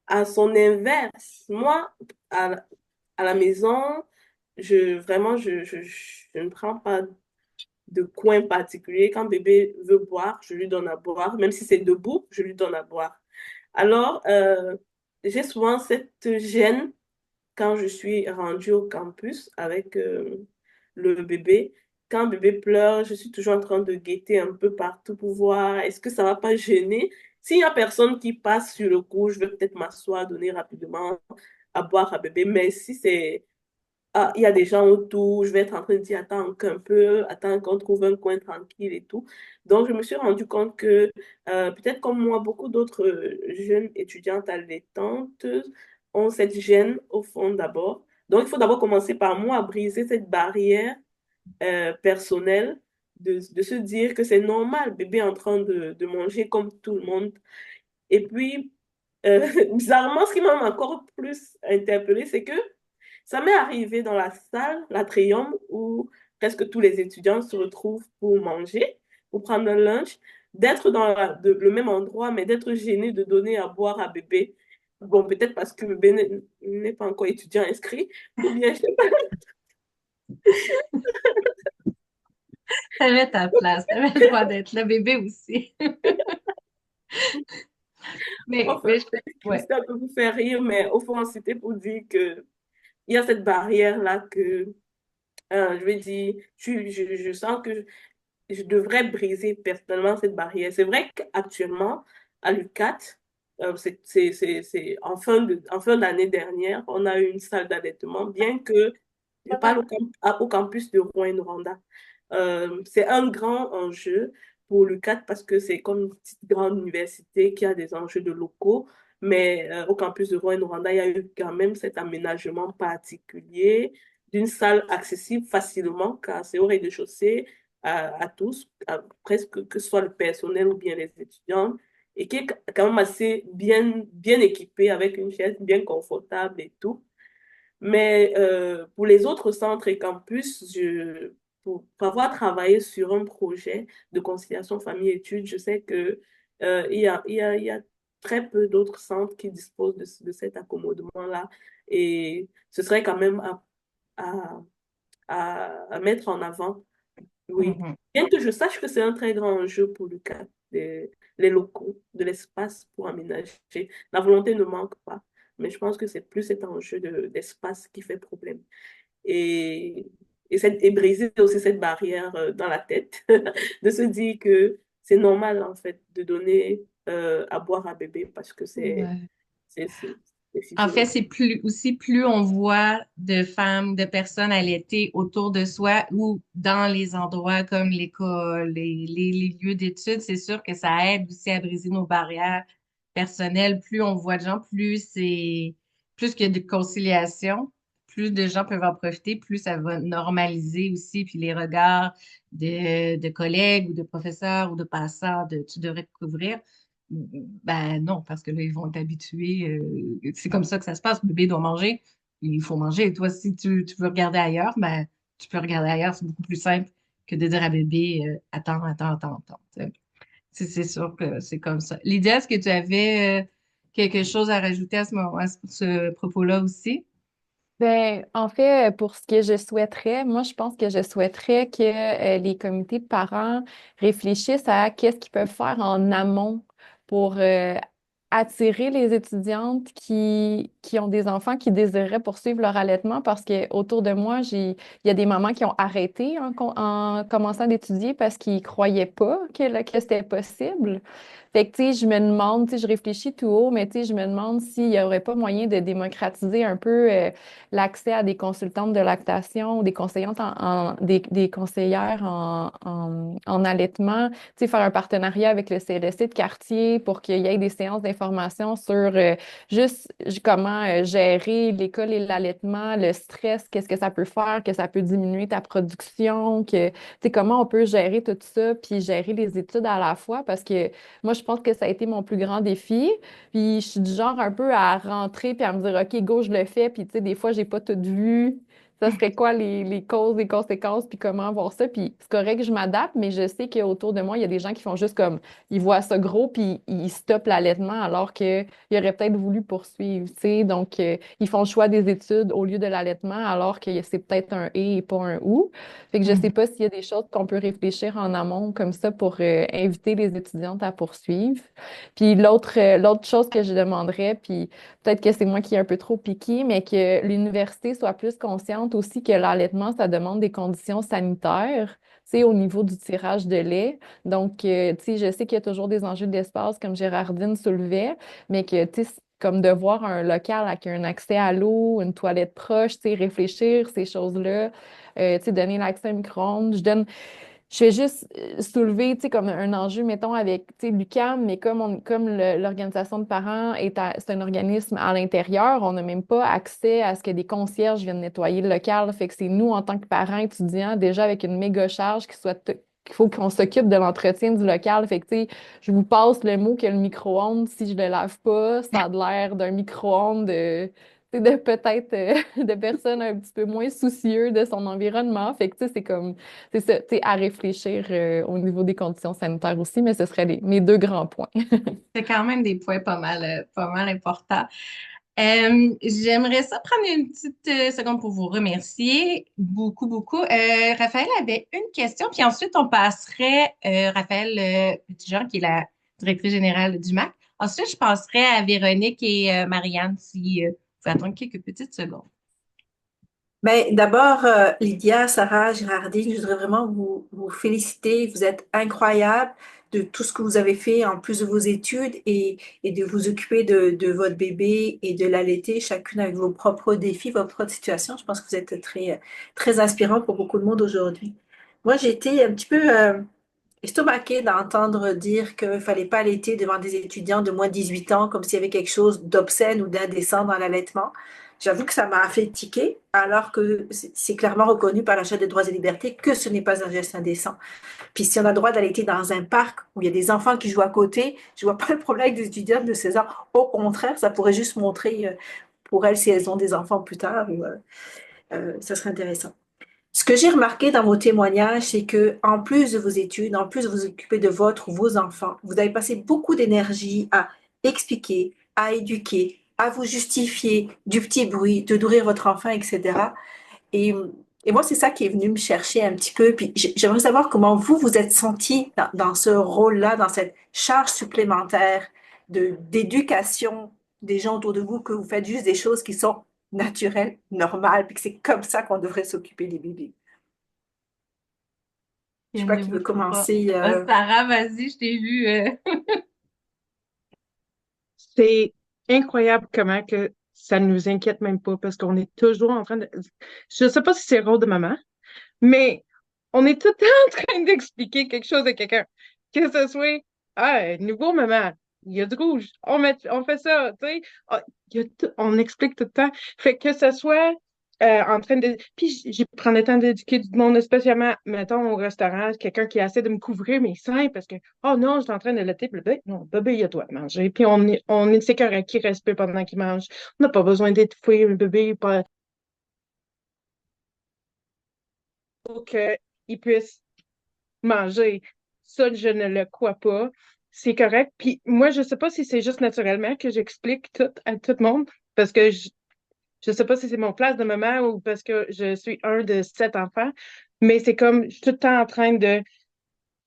à son inverse, moi, à la maison, je ne prends pas de coin particulier. Quand bébé veut boire, je lui donne à boire. Même si c'est debout, je lui donne à boire. Alors, j'ai souvent cette gêne quand je suis rendue au campus avec le bébé. Quand bébé pleure, je suis toujours en train de guetter un peu partout pour voir est-ce que ça va pas gêner. S'il y a personne qui passe sur le coup, je vais peut-être m'asseoir, donner rapidement à boire à bébé. Mais si c'est il y a des gens autour, je vais être en train de dire attends un peu, attends qu'on trouve un coin tranquille et tout. Donc, je me suis rendu compte que peut-être comme moi, beaucoup d'autres jeunes étudiantes allaitantes ont cette gêne au fond d'abord. Donc, il faut d'abord commencer par moi à briser cette barrière personnelle de se dire que c'est normal, bébé est en train de manger comme tout le monde. Et puis, bizarrement, ce qui m'a encore plus interpellée, c'est que ça m'est arrivé dans la salle, l'atrium, où presque tous les étudiants se retrouvent pour manger, pour prendre un lunch, d'être dans le même endroit, mais d'être gêné de donner à boire à bébé. Bon, peut-être parce que bébé n'est pas encore étudiant inscrit, ou bien je sais pas. T'avais ta place, t'avais le droit d'être le bébé aussi. Enfin, Mais ouais. c'était un peu vous faire rire, mais au fond, c'était pour dire que il y a cette barrière-là que, je vais dire, je sens que je devrais briser personnellement cette barrière. C'est vrai qu'actuellement, à l'UQAT, en fin d'année dernière, on a eu une salle d'allaitement, bien que je parle au campus de Rouen-Noranda. C'est un grand enjeu pour l'UQAT parce que c'est comme une petite grande université qui a des enjeux de locaux, mais au campus de Rouen-Noranda, il y a eu quand même cet aménagement particulier d'une salle accessible facilement car c'est au rez-de-chaussée à tous, presque que ce soit le personnel ou bien les étudiants, et qui est quand même assez bien équipé avec une chaise bien confortable et tout. Mais pour les autres centres et campus, pour avoir travaillé sur un projet de conciliation famille-études, je sais que il y a très peu d'autres centres qui disposent de cet accommodement-là. Et ce serait quand même à, à mettre en avant. Oui. Mhm. Bien que je sache que c'est un très grand enjeu pour le cas les locaux, de l'espace pour aménager. La volonté ne manque pas, mais je pense que c'est plus cet enjeu d'espace qui fait problème. Et, et briser aussi cette barrière dans la tête, de se dire que c'est normal en fait de donner à boire à bébé parce que Ouais. c'est c'est En fait, physiologique. c'est plus on voit de femmes, de personnes allaitées autour de soi ou dans les endroits comme l'école, les lieux d'études, c'est sûr que ça aide aussi à briser nos barrières personnelles. Plus on voit de gens, plus qu'il y a de conciliation, plus de gens peuvent en profiter, plus ça va normaliser aussi, puis les regards de collègues ou de professeurs ou de passants de tu devrais te couvrir. Ben non, parce que là, ils vont être habitués. C'est comme ça que ça se passe. Le bébé doit manger. Il faut manger. Et toi, si tu veux regarder ailleurs, ben, tu peux regarder ailleurs. C'est beaucoup plus simple que de dire à bébé, attends, attends, attends, attends. C'est sûr que c'est comme ça. Lydia, est-ce que tu avais quelque chose à rajouter à à ce propos-là aussi? Ben, en fait, pour ce que je souhaiterais, moi, je pense que je souhaiterais que les comités de parents réfléchissent à qu'est-ce qu'ils peuvent faire en amont pour attirer les étudiantes qui ont des enfants qui désireraient poursuivre leur allaitement parce que autour de moi, il y a des mamans qui ont arrêté en commençant d'étudier parce qu'ils croyaient pas que c'était possible. Fait que, tu sais, je me demande, tu sais, je réfléchis tout haut, mais tu sais, je me demande s'il n'y aurait pas moyen de démocratiser un peu l'accès à des consultantes de lactation ou des conseillantes des conseillères en allaitement, tu sais, faire un partenariat avec le CLSC de quartier pour qu'il y ait des séances d'information sur comment gérer l'école et l'allaitement, le stress, qu'est-ce que ça peut faire, que ça peut diminuer ta production, tu sais, comment on peut gérer tout ça, puis gérer les études à la fois, parce que moi, je pense que ça a été mon plus grand défi. Puis je suis du genre un peu à rentrer puis à me dire, OK, go, je le fais. Puis tu sais, des fois, j'ai pas tout vu. Ça serait quoi les causes, les conséquences, puis comment voir ça. Puis c'est correct que je m'adapte, mais je sais qu'autour de moi, il y a des gens qui font juste comme, ils voient ça gros, puis ils stoppent l'allaitement alors qu'ils auraient peut-être voulu poursuivre, tu sais. Donc, ils font le choix des études au lieu de l'allaitement alors que c'est peut-être un et pas un ou. Fait que je sais pas s'il y a des choses qu'on peut réfléchir en amont comme ça pour inviter les étudiantes à poursuivre. Puis l'autre chose que je demanderais, puis peut-être que c'est moi qui est un peu trop piquée, mais que l'université soit plus consciente aussi que l'allaitement, ça demande des conditions sanitaires, tu sais, au niveau du tirage de lait. Donc, tu sais, je sais qu'il y a toujours des enjeux d'espace, comme Gérardine soulevait, mais que, tu sais, comme de voir un local avec un accès à l'eau, une toilette proche, tu sais, réfléchir ces choses-là, tu sais, donner l'accès à un micro-ondes. Je fais juste soulever, tu sais, comme un enjeu, mettons, avec, tu sais, l'UQAM, mais comme l'organisation de parents c'est un organisme à l'intérieur, on n'a même pas accès à ce que des concierges viennent nettoyer le local. Fait que c'est nous, en tant que parents étudiants, déjà avec une méga charge qu'il faut qu'on s'occupe de l'entretien du local. Fait que, tu sais, je vous passe le mot que le micro-ondes, si je le lave pas, ça a l'air d'un micro-ondes de peut-être de personnes un petit peu moins soucieux de son environnement. Fait que, tu sais, c'est ça, tu sais, à réfléchir au niveau des conditions sanitaires aussi, mais ce seraient mes deux grands points. C'est quand même des points pas mal importants. J'aimerais ça prendre une petite seconde pour vous remercier beaucoup, beaucoup. Raphaël avait une question, puis ensuite on passerait, Raphaël Petitjean, qui est la directrice générale du MAC. Ensuite, je passerai à Véronique et Marianne, si vous pouvez attendre quelques petites secondes. Ben, d'abord, Lydia, Sarah, Gérardine, je voudrais vraiment vous féliciter. Vous êtes incroyables de tout ce que vous avez fait en plus de vos études et de vous occuper de votre bébé et de l'allaiter, chacune avec vos propres défis, votre propre situation. Je pense que vous êtes très inspirant pour beaucoup de monde aujourd'hui. Moi, j'ai été un petit peu estomaquée d'entendre dire qu'il ne fallait pas allaiter devant des étudiants de moins de 18 ans, comme s'il y avait quelque chose d'obscène ou d'indécent dans l'allaitement. J'avoue que ça m'a fait tiquer, alors que c'est clairement reconnu par la Charte des droits et libertés que ce n'est pas un geste indécent. Puis si on a le droit d'allaiter dans un parc où il y a des enfants qui jouent à côté, je vois pas le problème avec des étudiantes de 16 ans. Au contraire, ça pourrait juste montrer pour elles si elles ont des enfants plus tard, ça serait intéressant. Ce que j'ai remarqué dans vos témoignages, c'est que en plus de vos études, en plus de vous occuper de votre ou vos enfants, vous avez passé beaucoup d'énergie à expliquer, à éduquer, à vous justifier du petit bruit, de nourrir votre enfant, etc. Et, et moi, c'est ça qui est venu me chercher un petit peu. Puis j'aimerais savoir comment vous vous êtes senti dans ce rôle-là, dans cette charge supplémentaire d'éducation des gens autour de vous, que vous faites juste des choses qui sont naturelles, normales, puis que c'est comme ça qu'on devrait s'occuper des bébés. Je sais pas qui veut Gênez-vous pas. commencer. Sarah, vas-y, je t'ai vu. C'est incroyable comment que ça ne nous inquiète même pas parce qu'on est toujours en train de... Je sais pas si c'est le rôle de maman, mais on est tout le temps en train d'expliquer quelque chose à quelqu'un. Que ce soit, ah, nouveau maman, il y a du rouge, on fait ça, tu sais. Ah, on explique tout le temps. Fait que ce soit en train de. Puis j'ai pris le temps d'éduquer du monde, spécialement, mettons, au restaurant, quelqu'un qui essaie de me couvrir mes seins parce que, oh non, je suis en train de laiter, puis le bébé, non, bébé, il a toi de manger. Puis c'est correct qu'il respire pendant qu'il mange. On n'a pas besoin d'étouffer le bébé pour qu'il puisse manger. Ça, je ne le crois pas. C'est correct. Puis moi, je sais pas si c'est juste naturellement que j'explique tout à tout le monde, parce que je sais pas si c'est mon place de maman ou parce que je suis un de 7 enfants, mais c'est comme, je suis tout le temps en train de,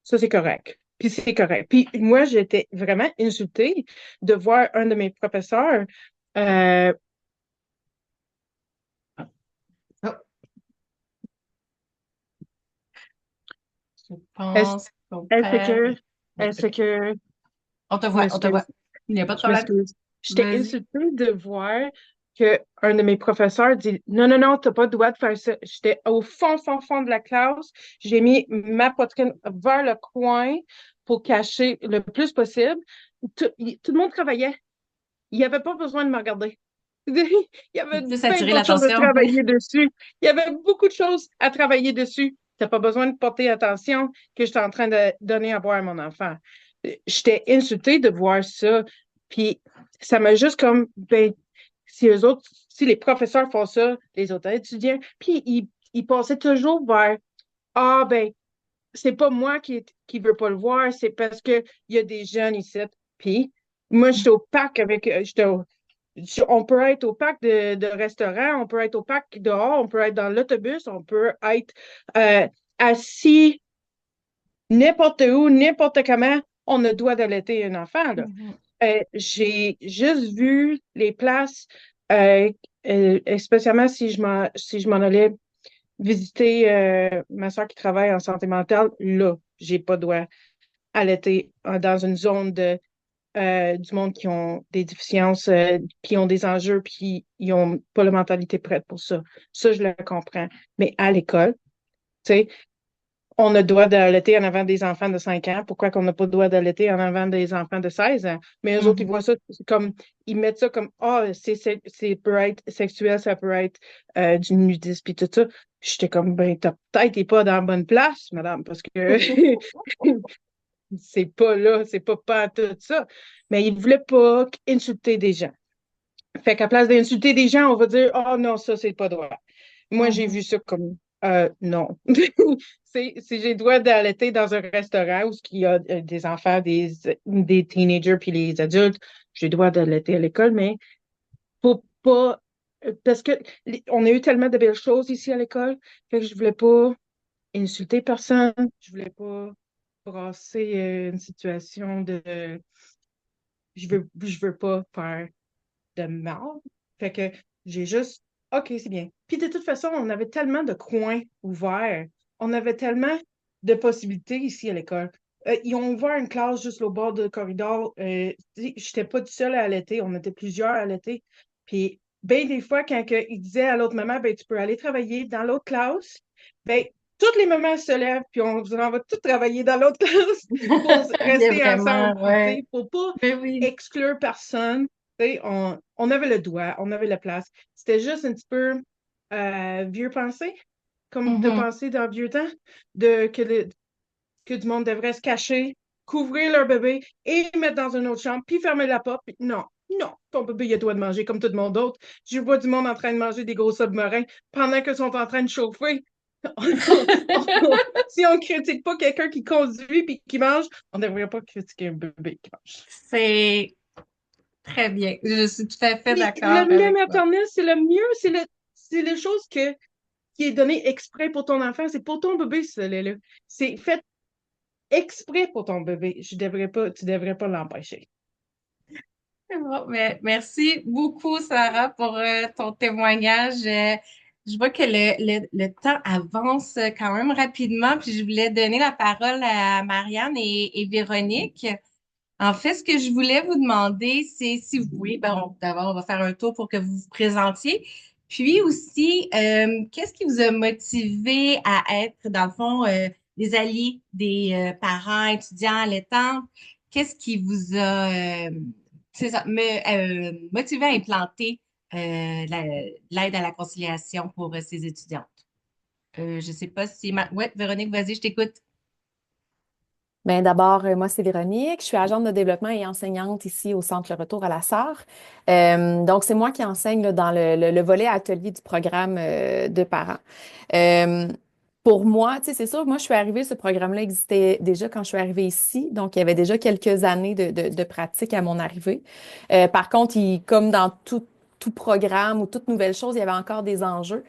ça c'est correct. Puis c'est correct. Puis moi, j'étais vraiment insultée de voir un de mes professeurs, euh, Oh, je est-ce pense qu'on est-ce perd. que, Oui, est-ce ok. que, On te je voit, on te voit. m'excuse. Il n'y a pas de Je problème. m'excuse. J'étais Vas-y. insultée de voir que un de mes professeurs dit non, non, non, t'as pas le droit de faire ça. J'étais au fond, fond, fond de la classe. J'ai mis ma poitrine vers le coin pour cacher le plus possible. Tout le monde travaillait. Il n'y avait pas besoin de me regarder. Il y avait Juste plein attirer d'autres choses à l'attention. travailler dessus. Il y avait beaucoup de choses à travailler dessus. Tu n'as pas besoin de porter attention que j'étais en train de donner à boire à mon enfant. J'étais insultée de voir ça. Puis ça m'a juste comme, ben, si eux autres, si les professeurs font ça, les autres étudiants, puis ils passaient toujours vers, ah, ben, c'est pas moi qui veut pas le voir, c'est parce que il y a des jeunes ici. Puis moi, j'étais au parc avec, on peut être au parc de restaurant, on peut être au parc dehors, on peut être dans l'autobus, on peut être assis n'importe où, n'importe comment. On a droit d'allaiter un enfant, là. Mhm. J'ai juste vu les places, spécialement si je m'en allais visiter ma soeur qui travaille en santé mentale, là, j'ai pas droit allaiter dans une zone du monde qui ont des déficiences, qui ont des enjeux, puis ils n'ont pas la mentalité prête pour ça. Ça, je le comprends. Mais à l'école, tu sais, on a le droit d'allaiter en avant des enfants de 5 ans. Pourquoi qu'on n'a pas le droit d'allaiter en avant des enfants de 16 ans? Mais eux autres, ils Mhm. voient ça comme, ils mettent ça comme, ah, c'est peut être sexuel, ça peut être du nudisme, puis tout ça. J'étais comme, ben, ta tête n'est pas dans la bonne place, madame, parce que c'est pas là, c'est pas tout ça. Mais ils voulaient pas insulter des gens. Fait qu'à place d'insulter des gens, on va dire, oh non, ça, c'est pas droit. Moi, j'ai Mhm. vu ça comme, non. Si j'ai le droit d'allaiter dans un restaurant où il y a des enfants, des teenagers, puis les adultes, j'ai le droit d'allaiter à l'école, mais pour pas, parce que on a eu tellement de belles choses ici à l'école, fait que je voulais pas insulter personne, je voulais pas brasser une situation de, je veux pas faire de mal. Fait que j'ai juste, OK, c'est bien. Puis de toute façon, on avait tellement de coins ouverts. On avait tellement de possibilités ici à l'école. Ils ont ouvert une classe juste au bord du corridor. Je n'étais pas toute seule à allaiter, on était plusieurs à allaiter. Puis, ben des fois, quand ils disaient à l'autre maman, ben, tu peux aller travailler dans l'autre classe, ben, toutes les mamans se lèvent, puis on va toutes travailler dans l'autre classe pour Il y a rester ensemble, vraiment, puis, tu ouais. sais, pour pas Mais oui. exclure personne Tu sais, on avait le doigt, on avait la place. C'était juste un petit peu vieux pensé, comme de Mhm. penser dans le vieux temps, que du monde devrait se cacher, couvrir leur bébé et le mettre dans une autre chambre, puis fermer la porte. Puis non, non, ton bébé, il a le droit de manger comme tout le monde d'autre. Je vois du monde en train de manger des gros submarins pendant qu'ils sont en train de chauffer. Si on ne critique pas quelqu'un qui conduit puis qui mange, on ne devrait pas critiquer un bébé qui mange. C'est très bien. Je suis tout à fait Mais d'accord le lait avec toi. maternel, c'est le mieux, c'est la chose qui est donnée exprès pour ton enfant. C'est pour ton bébé, ce lait-là. C'est fait exprès pour ton bébé. Tu devrais pas l'empêcher. C'est bon, mais merci beaucoup, Sarah, pour ton témoignage. Je vois que le temps avance quand même rapidement, puis je voulais donner la parole à Marianne et Véronique. En fait, ce que je voulais vous demander, c'est si vous pouvez, d'abord, on va faire un tour pour que vous vous présentiez. Puis aussi, qu'est-ce qui vous a motivé à être, dans le fond, des alliés des parents, étudiants, allaitants? Qu'est-ce qui vous a, c'est ça, motivé à implanter l'aide à la conciliation pour ces étudiantes? Je sais pas si... Ouais, Véronique, vas-y, je t'écoute. Bien, d'abord, moi, c'est Véronique. Je suis agente de développement et enseignante ici au Centre Le Retour à la Sarre. Donc, c'est moi qui enseigne là, dans le volet atelier du programme de parents. Euh, pour moi, tu sais, c'est sûr, moi, je suis arrivée, ce programme-là existait déjà quand je suis arrivée ici. Donc, il y avait déjà quelques années de pratique à mon arrivée. Par contre, comme dans tout programme ou toute nouvelle chose, il y avait encore des enjeux.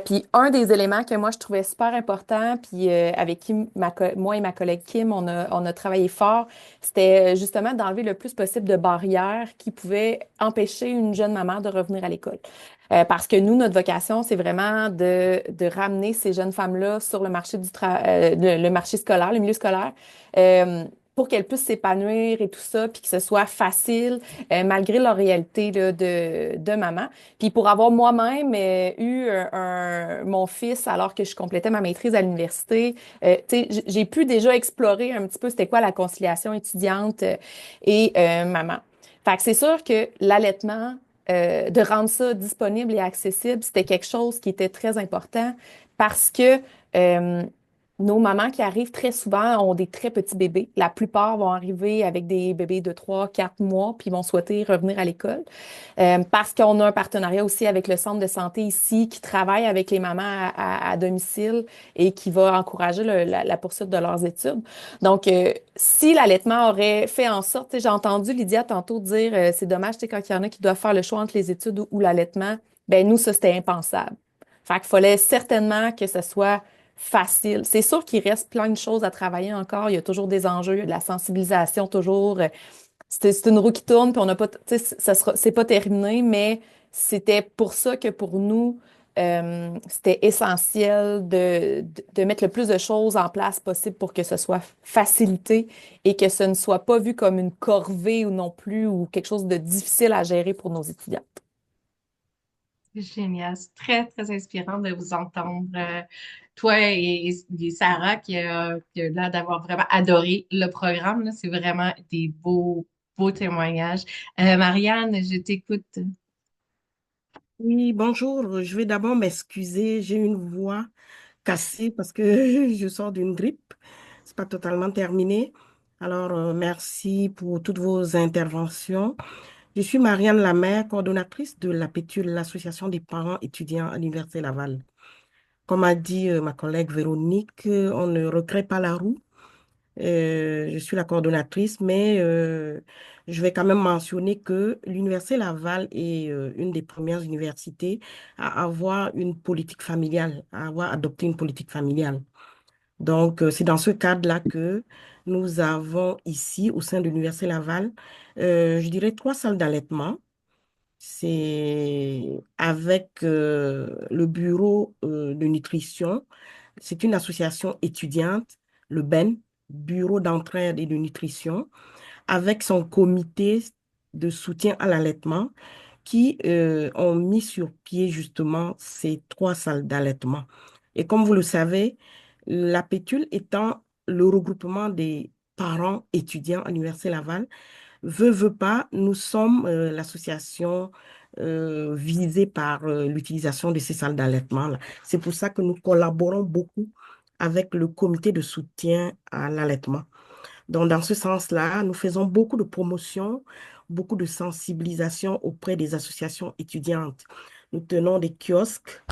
Puis un des éléments que moi je trouvais super important, puis avec qui moi et ma collègue Kim, on a travaillé fort, c'était justement d'enlever le plus possible de barrières qui pouvaient empêcher une jeune maman de revenir à l'école. Parce que nous, notre vocation, c'est vraiment de ramener ces jeunes femmes-là sur le marché le marché scolaire, le milieu scolaire. euh, pour qu'elles puissent s'épanouir et tout ça, puis que ce soit facile, malgré leur réalité là, de maman. Puis pour avoir moi-même eu mon fils alors que je complétais ma maîtrise à l'université, tu sais, j'ai pu déjà explorer un petit peu c'était quoi la conciliation étudiante et maman. Fait que c'est sûr que l'allaitement, de rendre ça disponible et accessible, c'était quelque chose qui était très important parce que euh, nos mamans qui arrivent très souvent ont des très petits bébés. La plupart vont arriver avec des bébés de 3, 4 mois puis vont souhaiter revenir à l'école. Parce qu'on a un partenariat aussi avec le centre de santé ici qui travaille avec les mamans à domicile et qui va encourager la poursuite de leurs études. Donc, si l'allaitement aurait fait en sorte, tu sais, j'ai entendu Lydia tantôt dire, c'est dommage, tu sais, quand il y en a qui doivent faire le choix entre les études ou l'allaitement, ben nous, ça, c'était impensable. Fait qu'il fallait certainement que ce soit facile. C'est sûr qu'il reste plein de choses à travailler encore. Il y a toujours des enjeux, il y a de la sensibilisation toujours. C'est une roue qui tourne, puis on n'a pas, tu sais, c'est pas terminé, mais c'était pour ça que pour nous, c'était essentiel de mettre le plus de choses en place possible pour que ce soit facilité et que ce ne soit pas vu comme une corvée ou non plus ou quelque chose de difficile à gérer pour nos étudiants. C'est génial. C'est très, très inspirant de vous entendre, toi et Sarah, qui a l'air d'avoir vraiment adoré le programme, là. C'est vraiment des beaux, beaux témoignages. Marianne, je t'écoute. Oui, bonjour. Je vais d'abord m'excuser. J'ai une voix cassée parce que je sors d'une grippe. C'est pas totalement terminé. Alors, merci pour toutes vos interventions. Je suis Marianne Lamère, coordonnatrice de l'APETUL, l'Association des parents étudiants à l'Université Laval. Comme a dit ma collègue Véronique, on ne recrée pas la roue. Je suis la coordonnatrice, mais je vais quand même mentionner que l'Université Laval est une des premières universités à avoir une politique familiale, à avoir adopté une politique familiale. Donc, c'est dans ce cadre-là que nous avons ici, au sein de l'Université Laval, je dirais 3 salles d'allaitement. C'est avec le bureau de nutrition. C'est une association étudiante, le BEN, Bureau d'entraide et de nutrition, avec son comité de soutien à l'allaitement qui ont mis sur pied justement ces 3 salles d'allaitement. Et comme vous le savez, la PETUL étant le regroupement des parents étudiants à l'Université Laval, veut pas, nous sommes l'association visée par l'utilisation de ces salles d'allaitement-là. C'est pour ça que nous collaborons beaucoup avec le comité de soutien à l'allaitement. Donc, dans ce sens-là, nous faisons beaucoup de promotions, beaucoup de sensibilisation auprès des associations étudiantes. Nous tenons des kiosques.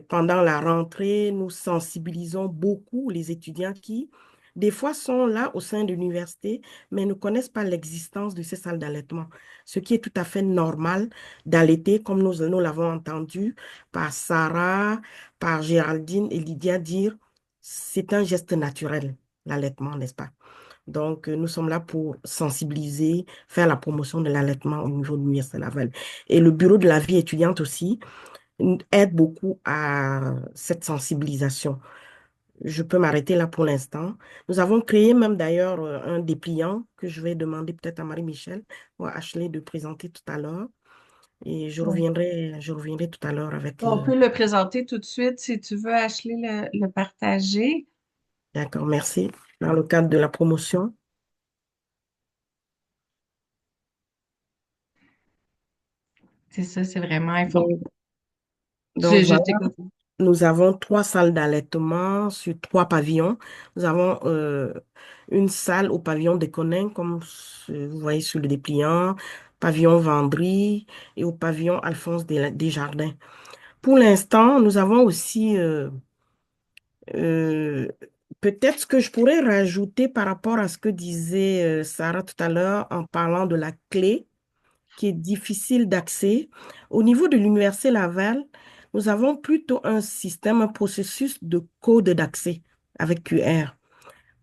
Pendant la rentrée, nous sensibilisons beaucoup les étudiants qui, des fois, sont là au sein de l'université, mais ne connaissent pas l'existence de ces salles d'allaitement. Ce qui est tout à fait normal d'allaiter, comme nous l'avons entendu par Sarah, par Géraldine et Lydia dire, c'est un geste naturel, l'allaitement, n'est-ce pas? Donc, nous sommes là pour sensibiliser, faire la promotion de l'allaitement au niveau de l'Université Laval. Et le bureau de la vie étudiante aussi aide beaucoup à cette sensibilisation. Je peux m'arrêter là pour l'instant. Nous avons créé même d'ailleurs un dépliant que je vais demander peut-être à Marie-Michel ou à Ashley de présenter tout à l'heure. Et Ouais. je reviendrai tout à l'heure avec On le... peut le présenter tout de suite si tu veux, Ashley, le partager. D'accord, merci. Dans le cadre de la promotion. C'est ça, c'est vraiment informatif. Donc, donc Je voilà. t'écoute. Nous avons 3 salles d'allaitement sur 3 pavillons. Nous avons une salle au pavillon des Conins, comme vous voyez sur le dépliant, pavillon Vendry et au pavillon Alphonse Desjardins. Pour l'instant, nous avons aussi euh, peut-être ce que je pourrais rajouter par rapport à ce que disait Sarah tout à l'heure en parlant de la clé qui est difficile d'accès. Au niveau de l'Université Laval, nous avons plutôt un système, un processus de code d'accès avec QR,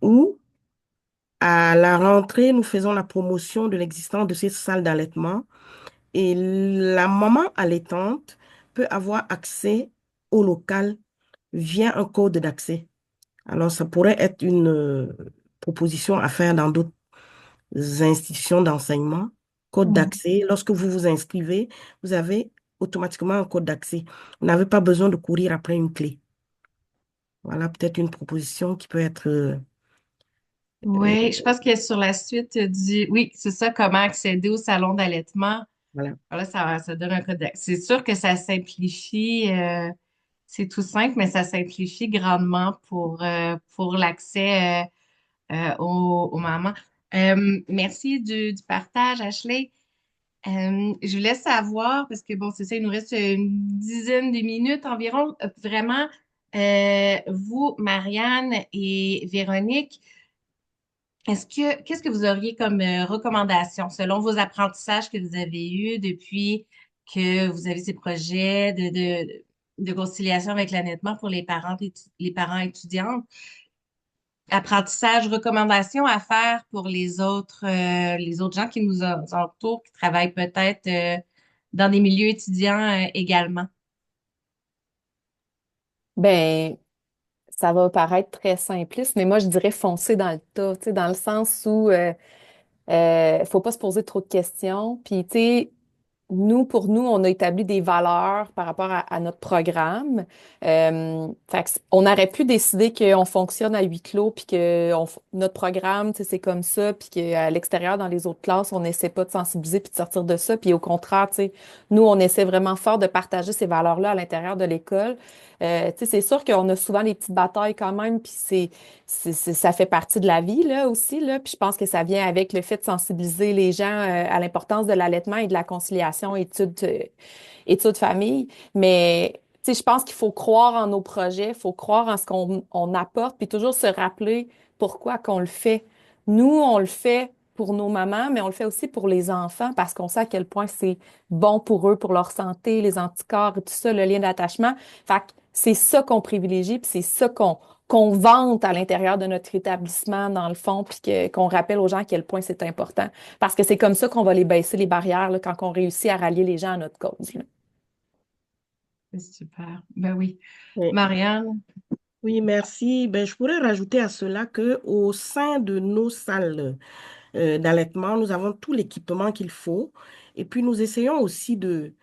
où à la rentrée, nous faisons la promotion de l'existence de ces salles d'allaitement et la maman allaitante peut avoir accès au local via un code d'accès. Alors, ça pourrait être une proposition à faire dans d'autres institutions d'enseignement, code Mhm. d'accès. Lorsque vous vous inscrivez, vous avez automatiquement un code d'accès. Vous n'avez pas besoin de courir après une clé. Voilà peut-être une proposition qui peut être... euh, Oui, je pense que sur la suite du... Oui, c'est ça, comment accéder au salon d'allaitement. voilà. Voilà, ça donne un code d'accès. C'est sûr que ça simplifie, c'est tout simple, mais ça simplifie grandement pour l'accès aux mamans. Merci du partage, Ashley. Je voulais savoir, parce que bon, c'est ça, il nous reste une dizaine de minutes environ. Vraiment, vous, Marianne et Véronique, qu'est-ce que vous auriez comme recommandation selon vos apprentissages que vous avez eus depuis que vous avez ces projets de conciliation avec l'allaitement pour les parents étudiants? Apprentissage, recommandations à faire pour les autres gens qui nous entourent, qui travaillent peut-être dans des milieux étudiants également. Ben, ça va paraître très simpliste, mais moi, je dirais foncer dans le tas, tu sais, dans le sens où faut pas se poser trop de questions. Puis, tu sais, pour nous, on a établi des valeurs par rapport à notre programme. Fait que on aurait pu décider qu'on fonctionne à huis clos, puis que notre programme, tu sais, c'est comme ça, puis qu'à l'extérieur, dans les autres classes, on n'essaie pas de sensibiliser puis de sortir de ça. Puis au contraire, tu sais, nous, on essaie vraiment fort de partager ces valeurs-là à l'intérieur de l'école. Tu sais, c'est sûr qu'on a souvent des petites batailles quand même, puis ça fait partie de la vie, là, aussi, là. Puis je pense que ça vient avec le fait de sensibiliser les gens, à l'importance de l'allaitement et de la conciliation études famille. Mais, tu sais, je pense qu'il faut croire en nos projets, il faut croire en ce qu'on apporte, puis toujours se rappeler pourquoi qu'on le fait. Nous, on le fait pour nos mamans, mais on le fait aussi pour les enfants parce qu'on sait à quel point c'est bon pour eux, pour leur santé, les anticorps et tout ça, le lien d'attachement. Fait que c'est ça qu'on privilégie, puis c'est ça qu'on vante à l'intérieur de notre établissement, dans le fond, puis qu'on rappelle aux gens à quel point c'est important. Parce que c'est comme ça qu'on va les baisser les barrières, là, quand on réussit à rallier les gens à notre cause, là. C'est super. Ben oui. Oui, Marianne? oui, merci. Ben, je pourrais rajouter à cela que au sein de nos salles d'allaitement, nous avons tout l'équipement qu'il faut. Et puis, nous essayons aussi de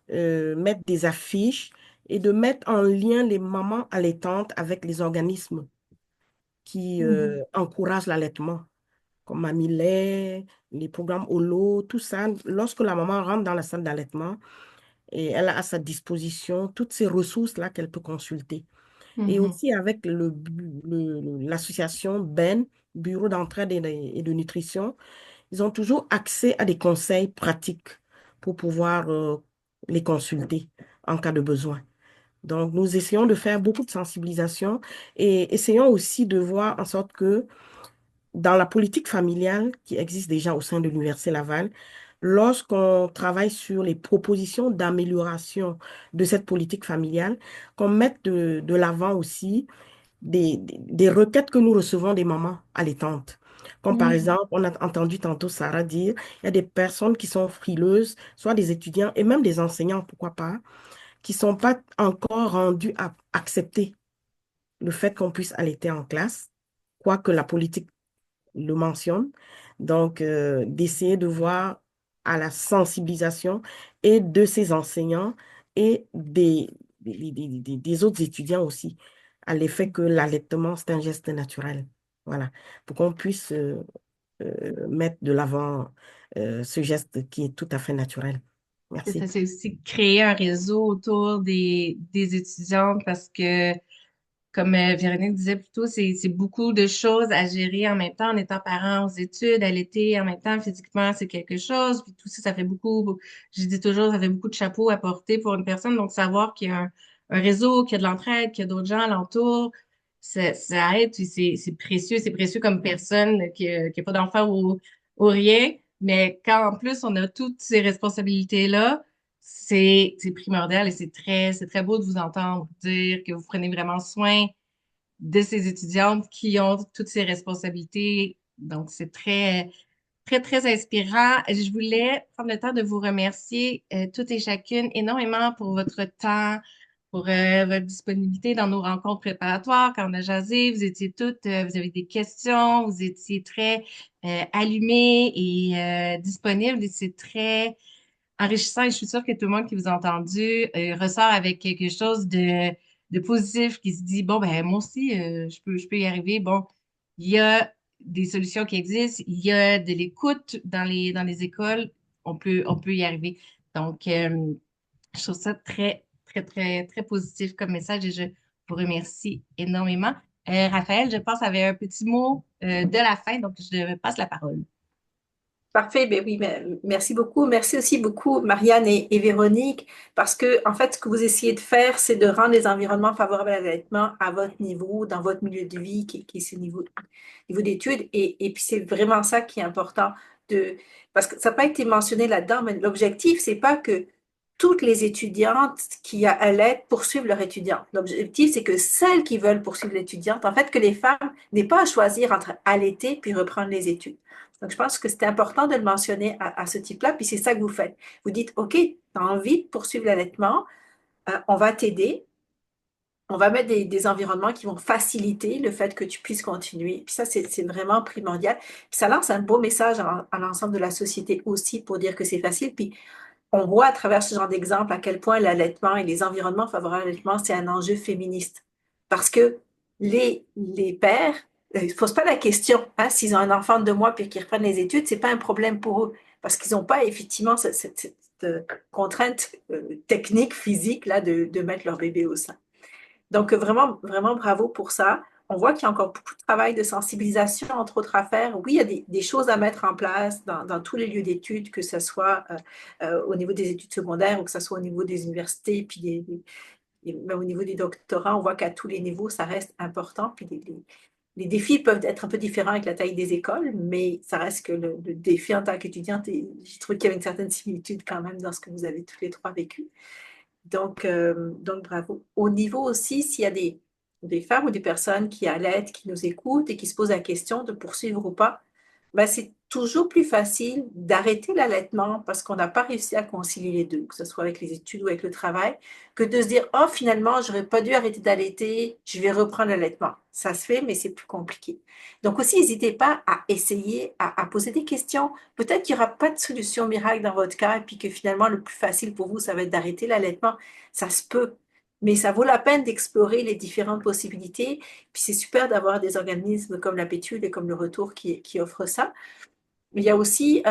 mettre des affiches et de mettre en lien les mamans allaitantes avec les organismes qui Mhm. encouragent l'allaitement, comme Mamilé, les programmes Holo, tout ça. Lorsque la maman rentre dans la salle d'allaitement, et elle a à sa disposition toutes ces ressources-là qu'elle peut consulter. Et Mhm. aussi avec l'association BEN, Bureau d'entraide et de nutrition, ils ont toujours accès à des conseils pratiques pour pouvoir les consulter en cas de besoin. Donc, nous essayons de faire beaucoup de sensibilisation et essayons aussi de voir en sorte que dans la politique familiale qui existe déjà au sein de l'Université Laval, lorsqu'on travaille sur les propositions d'amélioration de cette politique familiale, qu'on mette de l'avant aussi des requêtes que nous recevons des mamans allaitantes. Comme par Mhm. exemple, on a entendu tantôt Sarah dire, il y a des personnes qui sont frileuses, soit des étudiants et même des enseignants, pourquoi pas, qui ne sont pas encore rendus à accepter le fait qu'on puisse allaiter en classe, quoique la politique le mentionne. Donc, d'essayer de voir à la sensibilisation et de ces enseignants et des autres étudiants aussi, à l'effet que l'allaitement, c'est un geste naturel. Voilà, pour qu'on puisse mettre de l'avant ce geste qui est tout à fait naturel. C'est ça, Merci. c'est aussi créer un réseau autour des étudiantes parce que comme Véronique disait plus tôt, c'est beaucoup de choses à gérer en même temps en étant parent aux études, à l'été, en même temps, physiquement, c'est quelque chose. Puis tout ça, ça fait beaucoup, je dis toujours, ça fait beaucoup de chapeaux à porter pour une personne. Donc, savoir qu'il y a un réseau, qu'il y a de l'entraide, qu'il y a d'autres gens alentour, ça aide. Puis c'est précieux comme personne qui a pas d'enfant ou rien. Mais quand en plus on a toutes ces responsabilités-là, c'est primordial et c'est très beau de vous entendre dire que vous prenez vraiment soin de ces étudiantes qui ont toutes ces responsabilités. Donc, c'est très inspirant. Je voulais prendre le temps de vous remercier toutes et chacune énormément pour votre temps, pour votre disponibilité dans nos rencontres préparatoires. Quand on a jasé, vous étiez toutes, vous avez des questions, vous étiez très allumées et disponibles et c'est très enrichissant et je suis sûre que tout le monde qui vous a entendu ressort avec quelque chose de positif qui se dit, bon, ben moi aussi, je peux y arriver. Bon, il y a des solutions qui existent, il y a de l'écoute dans les écoles, on peut y arriver. Donc, je trouve ça très positif comme message et je vous remercie énormément. Raphaël, je pense, avait un petit mot de la fin, donc je te passe la parole. Parfait, ben oui, merci beaucoup. Merci aussi beaucoup, Marianne et Véronique, parce que, en fait, ce que vous essayez de faire, c'est de rendre les environnements favorables à l'allaitement à votre niveau, dans votre milieu de vie, qui est ce niveau d'études. Et puis, c'est vraiment ça qui est important parce que ça n'a pas été mentionné là-dedans, mais l'objectif, c'est pas que toutes les étudiantes qui allaitent poursuivent leur étudiante. L'objectif, c'est que celles qui veulent poursuivre l'étudiante, en fait, que les femmes n'aient pas à choisir entre allaiter puis reprendre les études. Donc, je pense que c'est important de le mentionner à ce type-là, puis c'est ça que vous faites. Vous dites, OK, tu as envie de poursuivre l'allaitement, on va t'aider, on va mettre des environnements qui vont faciliter le fait que tu puisses continuer. Puis ça, c'est vraiment primordial. Puis ça lance un beau message à l'ensemble de la société aussi pour dire que c'est facile. Puis on voit à travers ce genre d'exemple à quel point l'allaitement et les environnements favorables à l'allaitement, c'est un enjeu féministe. Parce que les pères ne se posent pas la question, hein, s'ils ont un enfant de 2 mois puis qu'ils reprennent les études, c'est pas un problème pour eux. Parce qu'ils n'ont pas effectivement cette contrainte technique, physique là, de mettre leur bébé au sein. Donc, vraiment bravo pour ça. On voit qu'il y a encore beaucoup de travail de sensibilisation, entre autres à faire. Oui, il y a des choses à mettre en place dans tous les lieux d'études, que ce soit au niveau des études secondaires ou que ce soit au niveau des universités, puis même au niveau des doctorats. On voit qu'à tous les niveaux, ça reste important. Puis les défis peuvent être un peu différents avec la taille des écoles, mais ça reste que le défi en tant qu'étudiante, et je trouve qu'il y a une certaine similitude quand même dans ce que vous avez tous les trois vécu. Donc, bravo. Au niveau aussi, s'il y a des femmes ou des personnes qui allaitent, qui nous écoutent et qui se posent la question de poursuivre ou pas, ben, c'est toujours plus facile d'arrêter l'allaitement parce qu'on n'a pas réussi à concilier les deux, que ce soit avec les études ou avec le travail, que de se dire, oh, finalement, j'aurais pas dû arrêter d'allaiter, je vais reprendre l'allaitement. Ça se fait, mais c'est plus compliqué. Donc aussi, n'hésitez pas à essayer, à poser des questions. Peut-être qu'il n'y aura pas de solution miracle dans votre cas et puis que finalement, le plus facile pour vous, ça va être d'arrêter l'allaitement. Ça se peut. mais ça vaut la peine d'explorer les différentes possibilités. Puis c'est super d'avoir des organismes comme la Pétude et comme le Retour qui offrent ça. Mais il y a aussi,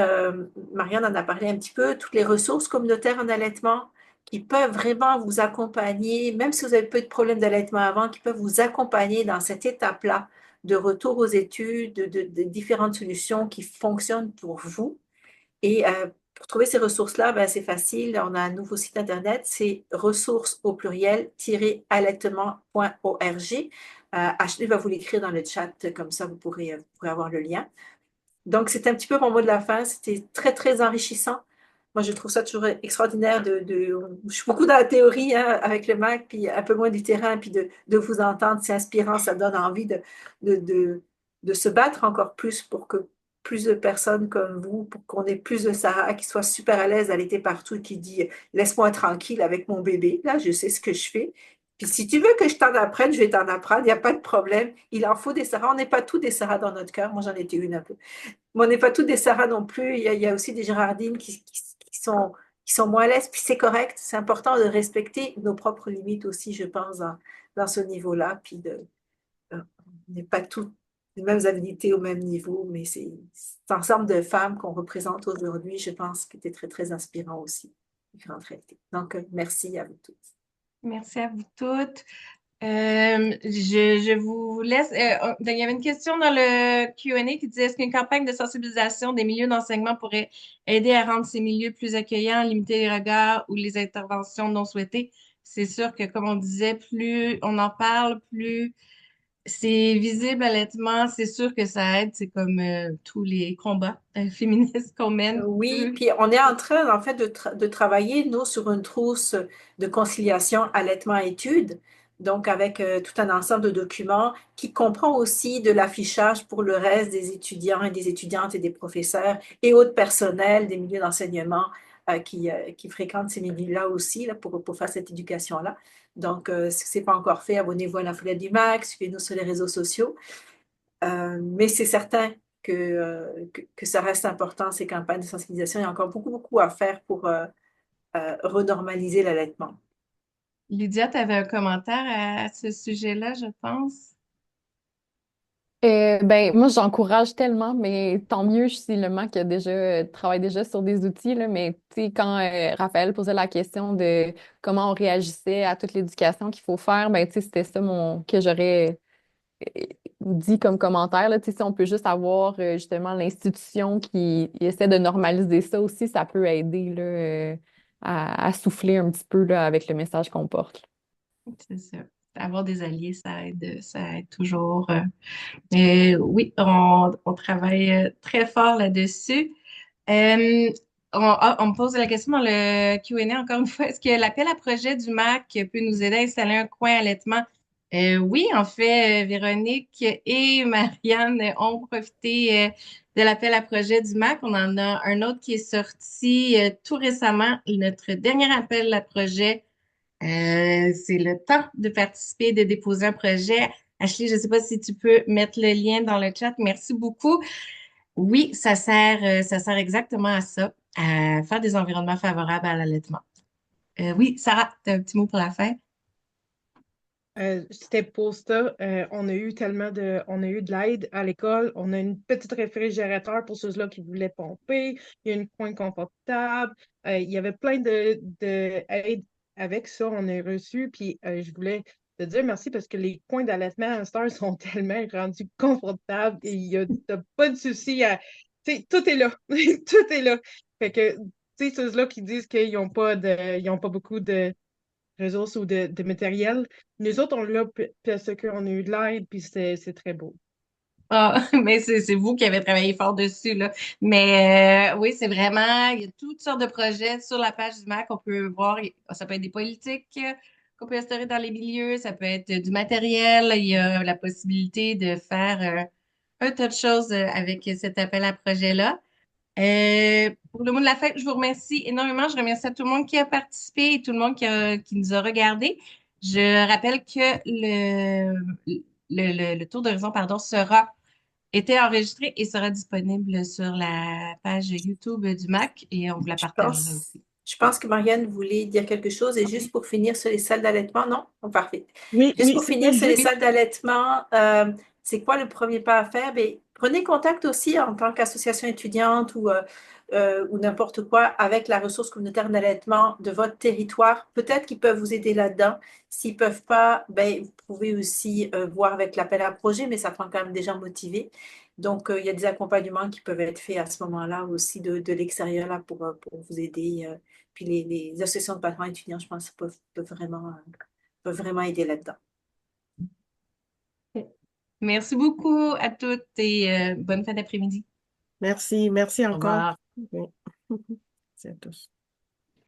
Marianne en a parlé un petit peu, toutes les ressources communautaires en allaitement qui peuvent vraiment vous accompagner, même si vous avez peu de problèmes d'allaitement avant, qui peuvent vous accompagner dans cette étape-là de retour aux études, de différentes solutions qui fonctionnent pour vous. Et pour trouver ces ressources-là, ben, c'est facile. On a un nouveau site Internet, c'est ressources au pluriel-allaitement.org. Ashley va vous l'écrire dans le chat, comme ça vous pourrez avoir le lien. Donc, c'était un petit peu mon mot de la fin. C'était très, très enrichissant. Moi, je trouve ça toujours extraordinaire je suis beaucoup dans la théorie hein, avec le Mac, puis un peu moins du terrain, puis de vous entendre, c'est inspirant, ça donne envie de, de, de se battre encore plus pour que plus de personnes comme vous, pour qu'on ait plus de Sarah qui soit super à l'aise à l'été partout, qui dit laisse-moi tranquille avec mon bébé, là, je sais ce que je fais. Puis si tu veux que je t'en apprenne, je vais t'en apprendre, il n'y a pas de problème. Il en faut des Sarah. On n'est pas tous des Sarah dans notre cœur. Moi, j'en étais une un peu. Mais on n'est pas tous des Sarah non plus. Il y a aussi des Gérardines qui sont moins à l'aise. Puis c'est correct. C'est important de respecter nos propres limites aussi, je pense, dans ce niveau-là. Puis on n'est pas toutes les mêmes habilités au même niveau, mais c'est cet ensemble de femmes qu'on représente aujourd'hui, je pense, qui était très, très inspirant aussi. Différentes réalités. Donc, merci à vous toutes. Merci à vous toutes. Je vous laisse. Il y avait une question dans le Q&A qui disait, est-ce qu'une campagne de sensibilisation des milieux d'enseignement pourrait aider à rendre ces milieux plus accueillants, limiter les regards ou les interventions non souhaitées? C'est sûr que, comme on disait, plus on en parle, plus c'est visible allaitement. C'est sûr que ça aide. C'est comme tous les combats féministes qu'on mène. Oui, Plus puis on est en train, en fait, de travailler, nous, sur une trousse de conciliation allaitement-études, donc avec tout un ensemble de documents qui comprend aussi de l'affichage pour le reste des étudiants et des étudiantes et des professeurs et autres personnels des milieux d'enseignement qui fréquentent ces milieux-là aussi, là, pour faire cette éducation-là. Donc, si ce n'est pas encore fait, abonnez-vous à l'infolette du MAC, suivez-nous sur les réseaux sociaux. Mais c'est certain que ça reste important, ces campagnes de sensibilisation. Il y a encore beaucoup, beaucoup à faire pour renormaliser l'allaitement. Lydia, tu avais un commentaire à ce sujet-là, je pense. Ben, moi, j'encourage tellement, mais tant mieux si le MAC a déjà, travaille déjà sur des outils, là, mais tu sais, quand Raphaël posait la question de comment on réagissait à toute l'éducation qu'il faut faire, ben, tu sais, c'était ça que j'aurais dit comme commentaire, là, tu sais, si on peut juste avoir justement l'institution qui essaie de normaliser ça aussi, ça peut aider là, à souffler un petit peu là, avec le message qu'on porte. C'est ça. Avoir des alliés, ça aide toujours. Oui, on travaille très fort là-dessus. Euh, on me pose la question dans le Q&A encore une fois. Est-ce que l'appel à projet du MAC peut nous aider à installer un coin allaitement? Oui, en fait, Véronique et Marianne ont profité de l'appel à projet du MAC. On en a un autre qui est sorti tout récemment, notre dernier appel à projet. C'est le temps de participer, de déposer un projet. Ashley, je ne sais pas si tu peux mettre le lien dans le chat. Merci beaucoup. Oui, ça sert exactement à ça, à faire des environnements favorables à l'allaitement. Oui, Sarah, tu as un petit mot pour la fin? C'était pour ça. On a eu de l'aide à l'école. On a une petite réfrigérateur pour ceux-là qui voulaient pomper. Il y a une coin confortable. Il y avait plein de aides avec ça. On a reçu. Puis je voulais te dire merci parce que les coins d'allaitement à cette heure sont tellement rendus confortables et t'as pas de souci à. Tu sais, tout est là. Tout est là. Fait que, tu sais, ceux-là qui disent ils ont pas beaucoup de ressources ou de matériel. Nous autres, on l'a parce qu'on a eu de l'aide, puis c'est très beau. Ah, mais c'est vous qui avez travaillé fort dessus, là. Mais oui, c'est vraiment, il y a toutes sortes de projets sur la page du MAC. On peut voir, ça peut être des politiques qu'on peut instaurer dans les milieux, ça peut être du matériel. Il y a la possibilité de faire un tas de choses avec cet appel à projet-là. Pour le mot de la fête, je vous remercie énormément. Je remercie à tout le monde qui a participé et tout le monde qui nous a regardés. Je rappelle que le tour d'horizon, pardon, sera été enregistré et sera disponible sur la page YouTube du MAC et on vous la Je partagera pense, aussi. Je pense que Marianne voulait dire quelque chose. Et juste pour finir sur les salles d'allaitement, non? Oh, parfait. Oui, Juste oui, pour finir c'était sur les juste. salles d'allaitement, c'est quoi le premier pas à faire? Ben, prenez contact aussi en tant qu'association étudiante ou n'importe quoi avec la ressource communautaire d'allaitement de votre territoire. Peut-être qu'ils peuvent vous aider là-dedans. S'ils ne peuvent pas, ben, vous pouvez aussi voir avec l'appel à projet, mais ça prend quand même des gens motivés. Donc, il y a des accompagnements qui peuvent être faits à ce moment-là aussi de l'extérieur là, pour vous aider. Puis les associations de parents étudiants, je pense, peuvent vraiment aider là-dedans. Merci beaucoup à toutes et bonne fin d'après-midi. Merci, merci Au encore. revoir. Oui. C'est à tous.